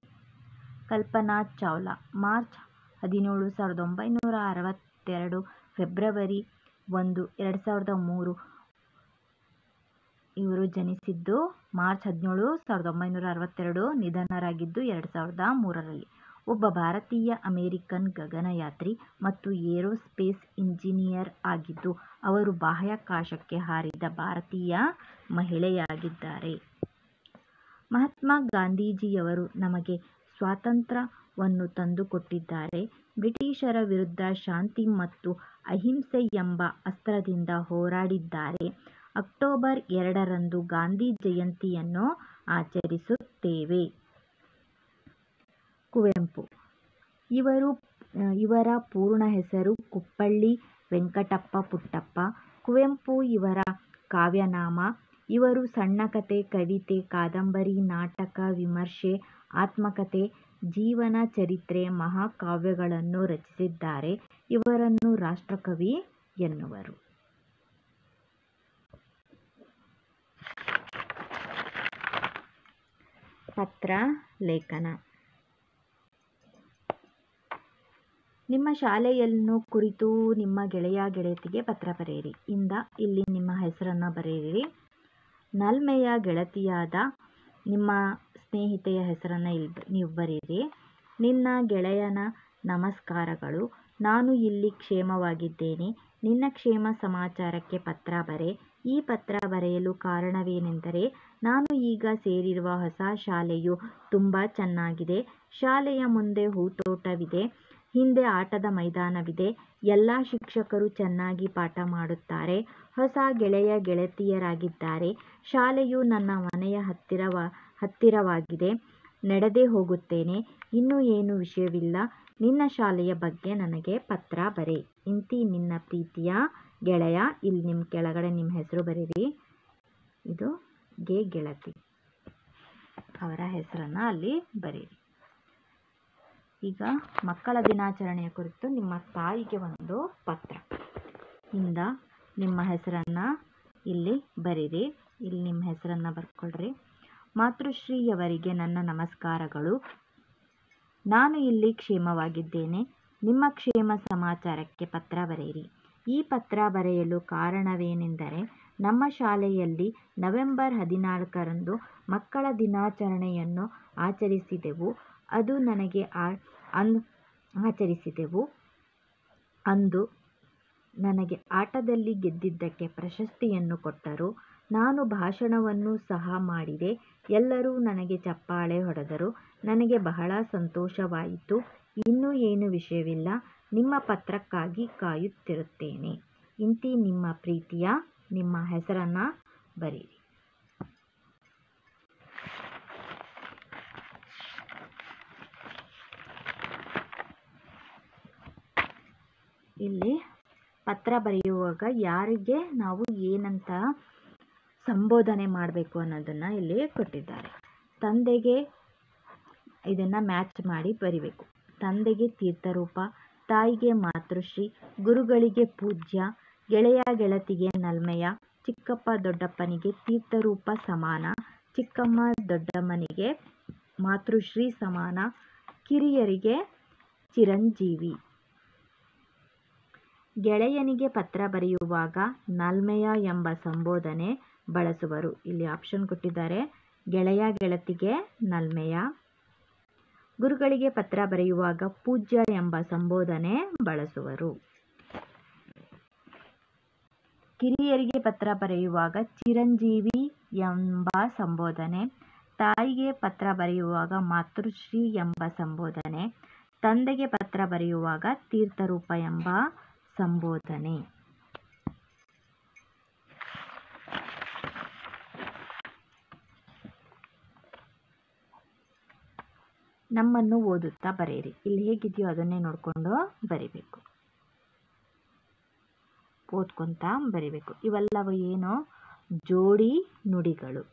Kalpana Chawla March 17, 1962 February 1, 2003. ಇವರು ಜನಿಸಿದ್ದು ಮಾರ್ಚ್ 17, 1962, ನಿಧನರಾಗಿದ್ದು 2003ರಲ್ಲಿ. ಒಬ್ಬ ಭಾರತೀಯ ಅಮೆರಿಕನ್ ಗಗನಯಾತ್ರಿ ಮತ್ತು ಏರೋಸ್ಪೇಸ್ ಇಂಜಿನಿಯರ್ ಆಗಿದ್ದು ಅವರು ಬಾಹ್ಯಾಕಾಶಕ್ಕೆ ಹಾರಿದ ಭಾರತೀಯ ಮಹಿಳೆಯಾಗಿದ್ದಾರೆ. ಮಹಾತ್ಮ ಗಾಂಧೀಜಿಯವರು ನಮಗೆ ಸ್ವಾತಂತ್ರ್ಯವನ್ನು ತಂದುಕೊಟ್ಟಿದ್ದಾರೆ. ಬ್ರಿಟಿಷರ ವಿರುದ್ಧ ಶಾಂತಿ ಮತ್ತು ಅಹಿಂಸೆ ಎಂಬ ಅಸ್ತ್ರದಿಂದ ಹೋರಾಡಿದ್ದಾರೆ. ಅಕ್ಟೋಬರ್ 2ರಂದು ಗಾಂಧಿ ಜಯಂತಿಯನ್ನು ಆಚರಿಸುತ್ತೇವೆ. ಕುವೆಂಪು. ಇವರ ಪೂರ್ಣ ಹೆಸರು ಕುಪ್ಪಳ್ಳಿ ವೆಂಕಟಪ್ಪ ಪುಟ್ಟಪ್ಪ. ಕುವೆಂಪು ಇವರ ಕಾವ್ಯನಾಮ. ಇವರು ಸಣ್ಣ ಕಥೆ, ಕವಿತೆ, ಕಾದಂಬರಿ, ನಾಟಕ, ವಿಮರ್ಶೆ, ಆತ್ಮಕಥೆ, ಜೀವನ ಚರಿತ್ರೆ, ಮಹಾಕಾವ್ಯಗಳನ್ನು ರಚಿಸಿದ್ದಾರೆ. ಇವರನ್ನು ರಾಷ್ಟ್ರಕವಿ ಎನ್ನುವರು. ಪತ್ರ ಲೇಖನ. ನಿಮ್ಮ ಶಾಲೆಯನ್ನು ಕುರಿತು ನಿಮ್ಮ ಗೆಳೆಯ ಗೆಳತಿಗೆ ಪತ್ರ ಬರೆಯಿರಿ. ಇಲ್ಲಿ ನಿಮ್ಮ ಹೆಸರನ್ನು ಬರೆಯಿರಿ. ನಲ್ಮೆಯ ಗೆಳತಿಯಾದ ನಿಮ್ಮ ಸ್ನೇಹಿತೆಯ ಹೆಸರನ್ನು ನೀವು ಬರೀರಿ. ನಿನ್ನ ಗೆಳೆಯನ ನಮಸ್ಕಾರಗಳು. ನಾನು ಇಲ್ಲಿ ಕ್ಷೇಮವಾಗಿದ್ದೇನೆ. ನಿನ್ನ ಕ್ಷೇಮ ಸಮಾಚಾರಕ್ಕೆ ಪತ್ರ ಬರೆ. ಈ ಪತ್ರ ಬರೆಯಲು ಕಾರಣವೇನೆಂದರೆ, ನಾನು ಈಗ ಸೇರಿರುವ ಹೊಸ ಶಾಲೆಯು ತುಂಬ ಚೆನ್ನಾಗಿದೆ. ಶಾಲೆಯ ಮುಂದೆ ಹೂತೋಟವಿದೆ, ಹಿಂದೆ ಆಟದ ಮೈದಾನವಿದೆ. ಎಲ್ಲ ಶಿಕ್ಷಕರು ಚೆನ್ನಾಗಿ ಪಾಠ ಮಾಡುತ್ತಾರೆ. ಹೊಸ ಗೆಳೆಯ ಗೆಳತಿಯರಾಗಿದ್ದಾರೆ. ಶಾಲೆಯು ನನ್ನ ಮನೆಯ ಹತ್ತಿರವಾಗಿದೆ. ನಡೆದೇ ಹೋಗುತ್ತೇನೆ. ಇನ್ನೂ ಏನು ವಿಷಯವಿಲ್ಲ. ನಿನ್ನ ಶಾಲೆಯ ಬಗ್ಗೆ ನನಗೆ ಪತ್ರ ಬರೆ. ಇಂತಿ ನಿನ್ನ ಪ್ರೀತಿಯ ಗೆಳೆಯ. ಇಲ್ಲಿ ನಿಮ್ಮ ಕೆಳಗಡೆ ನಿಮ್ಮ ಹೆಸರು ಬರೀರಿ. ಇದು ಗೆಳತಿ, ಅವರ ಹೆಸರನ್ನು ಅಲ್ಲಿ ಬರೀರಿ. ಈಗ ಮಕ್ಕಳ ದಿನಾಚರಣೆಯ ಕುರಿತು ನಿಮ್ಮ ತಾಯಿಗೆ ಒಂದು ಪತ್ರ. ಇಂದ ನಿಮ್ಮ ಹೆಸರನ್ನು ಇಲ್ಲಿ ಬರೀರಿ. ಇಲ್ಲಿ ನಿಮ್ಮ ಹೆಸರನ್ನು ಬರ್ಕೊಳ್ರಿ. ಮಾತೃಶ್ರೀಯವರಿಗೆ ನನ್ನ ನಮಸ್ಕಾರಗಳು. ನಾನು ಇಲ್ಲಿ ಕ್ಷೇಮವಾಗಿದ್ದೇನೆ. ನಿಮ್ಮ ಕ್ಷೇಮ ಸಮಾಚಾರಕ್ಕೆ ಪತ್ರ ಬರೆಯಿರಿ. ಈ ಪತ್ರ ಬರೆಯಲು ಕಾರಣವೇನೆಂದರೆ, ನಮ್ಮ ಶಾಲೆಯಲ್ಲಿ ನವೆಂಬರ್ 14ರಂದು ಮಕ್ಕಳ ದಿನಾಚರಣೆಯನ್ನು ಆಚರಿಸಿದೆವು. ಅಂದು ನನಗೆ ಆಟದಲ್ಲಿ ಗೆದ್ದಿದ್ದಕ್ಕೆ ಪ್ರಶಸ್ತಿಯನ್ನು ಕೊಟ್ಟರು. ನಾನು ಭಾಷಣವನ್ನು ಸಹ ಮಾಡಿದೆ. ಎಲ್ಲರೂ ನನಗೆ ಚಪ್ಪಾಳೆ ಹೊಡೆದರು. ನನಗೆ ಬಹಳ ಸಂತೋಷವಾಯಿತು. ಇನ್ನೂ ಏನು ವಿಷಯವಿಲ್ಲ. ನಿಮ್ಮ ಪತ್ರಕ್ಕಾಗಿ ಕಾಯುತ್ತಿರುತ್ತೇನೆ. ಇಂತಿ ನಿಮ್ಮ ಪ್ರೀತಿಯ. ನಿಮ್ಮ ಹೆಸರನ್ನು ಬರೀರಿ. ಇಲ್ಲಿ ಪತ್ರ ಬರೆಯುವಾಗ ಯಾರಿಗೆ ನಾವು ಏನಂತ ಸಂಬೋಧನೆ ಮಾಡಬೇಕು ಅನ್ನೋದನ್ನು ಇಲ್ಲಿ ಕೊಟ್ಟಿದ್ದಾರೆ. ತಂದೆಗೆ ಇದನ್ನು ಮ್ಯಾಚ್ ಮಾಡಿ ಬರಿಬೇಕು. ತಂದೆಗೆ ತೀರ್ಥರೂಪ, ತಾಯಿಗೆ ಮಾತೃಶ್ರೀ, ಗುರುಗಳಿಗೆ ಪೂಜ್ಯ, ಗೆಳೆಯ ಗೆಳತಿಗೆ ನಲ್ಮೆಯ, ಚಿಕ್ಕಪ್ಪ ದೊಡ್ಡಪ್ಪನಿಗೆ ತೀರ್ಥರೂಪ ಸಮಾನ, ಚಿಕ್ಕಮ್ಮ ದೊಡ್ಡಮ್ಮನಿಗೆ ಮಾತೃಶ್ರೀ ಸಮಾನ, ಕಿರಿಯರಿಗೆ ಚಿರಂಜೀವಿ. ಗೆಳೆಯನಿಗೆ ಪತ್ರ ಬರೆಯುವಾಗ ನಲ್ಮೆಯ ಎಂಬ ಸಂಬೋಧನೆ ಬಳಸುವರು. ಇಲ್ಲಿ ಆಪ್ಷನ್ ಕೊಟ್ಟಿದ್ದಾರೆ. ಗೆಳೆಯ ಗೆಳತಿಗೆ ನಲ್ಮೆಯ. ಗುರುಗಳಿಗೆ ಪತ್ರ ಬರೆಯುವಾಗ ಪೂಜ್ಯ ಎಂಬ ಸಂಬೋಧನೆ ಬಳಸುವರು. ಕಿರಿಯರಿಗೆ ಪತ್ರ ಬರೆಯುವಾಗ ಚಿರಂಜೀವಿ ಎಂಬ ಸಂಬೋಧನೆ. ತಾಯಿಗೆ ಪತ್ರ ಬರೆಯುವಾಗ ಮಾತೃಶ್ರೀ ಎಂಬ ಸಂಬೋಧನೆ. ತಂದೆಗೆ ಪತ್ರ ಬರೆಯುವಾಗ ತೀರ್ಥರೂಪ ಎಂಬ ಸಂಬೋಧನೆ. ನಮ್ಮನ್ನು ಓದುತ್ತಾ ಬರೆಯಿರಿ. ಇಲ್ಲಿ ಹೇಗಿದೆಯೋ ಅದನ್ನೇ ನೋಡಿಕೊಂಡು ಬರಿಬೇಕು. ಓದ್ಕೊಂತ ಬರಿಬೇಕು. ಇವೆಲ್ಲವೂ ಏನು? ಜೋಡಿ ನುಡಿಗಳು.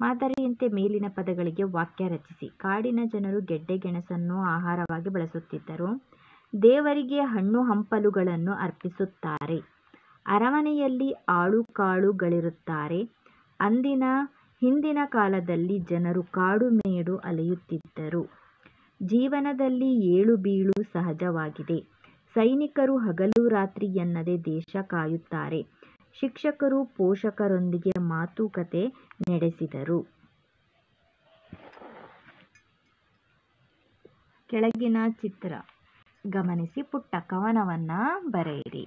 ಮಾದರಿಯಂತೆ ಮೇಲಿನ ಪದಗಳಿಗೆ ವಾಕ್ಯ ರಚಿಸಿ. ಕಾಡಿನ ಜನರು ಗೆಡ್ಡೆ ಗೆಣಸನ್ನು ಆಹಾರವಾಗಿ ಬಳಸುತ್ತಿದ್ದರು. ದೇವರಿಗೆ ಹಣ್ಣು ಹಂಪಲುಗಳನ್ನು ಅರ್ಪಿಸುತ್ತಾರೆ. ಅರಮನೆಯಲ್ಲಿ ಆಳು ಕಾಳುಗಳಿರುತ್ತಾರೆ. ಹಿಂದಿನ ಕಾಲದಲ್ಲಿ ಜನರು ಕಾಡು ಮೇಡು ಅಲೆಯುತ್ತಿದ್ದರು. ಜೀವನದಲ್ಲಿ ಏಳು ಬೀಳು ಸಹಜವಾಗಿದೆ. ಸೈನಿಕರು ಹಗಲು ರಾತ್ರಿ ಎನ್ನದೆ ದೇಶ ಕಾಯುತ್ತಾರೆ. ಶಿಕ್ಷಕರು ಪೋಷಕರೊಂದಿಗೆ ಮಾತುಕತೆ ನಡೆಸಿದರು. ಕೆಳಗಿನ ಚಿತ್ರ ಗಮನಿಸಿ ಪುಟ್ಟ ಕವನವನ್ನು ಬರೆಯಿರಿ.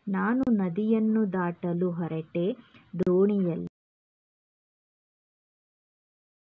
ನಾನು ನದಿಯನ್ನು ದಾಟಲು ಹೊರಟೆ ದೋಣಿಯಲ್ಲಿ.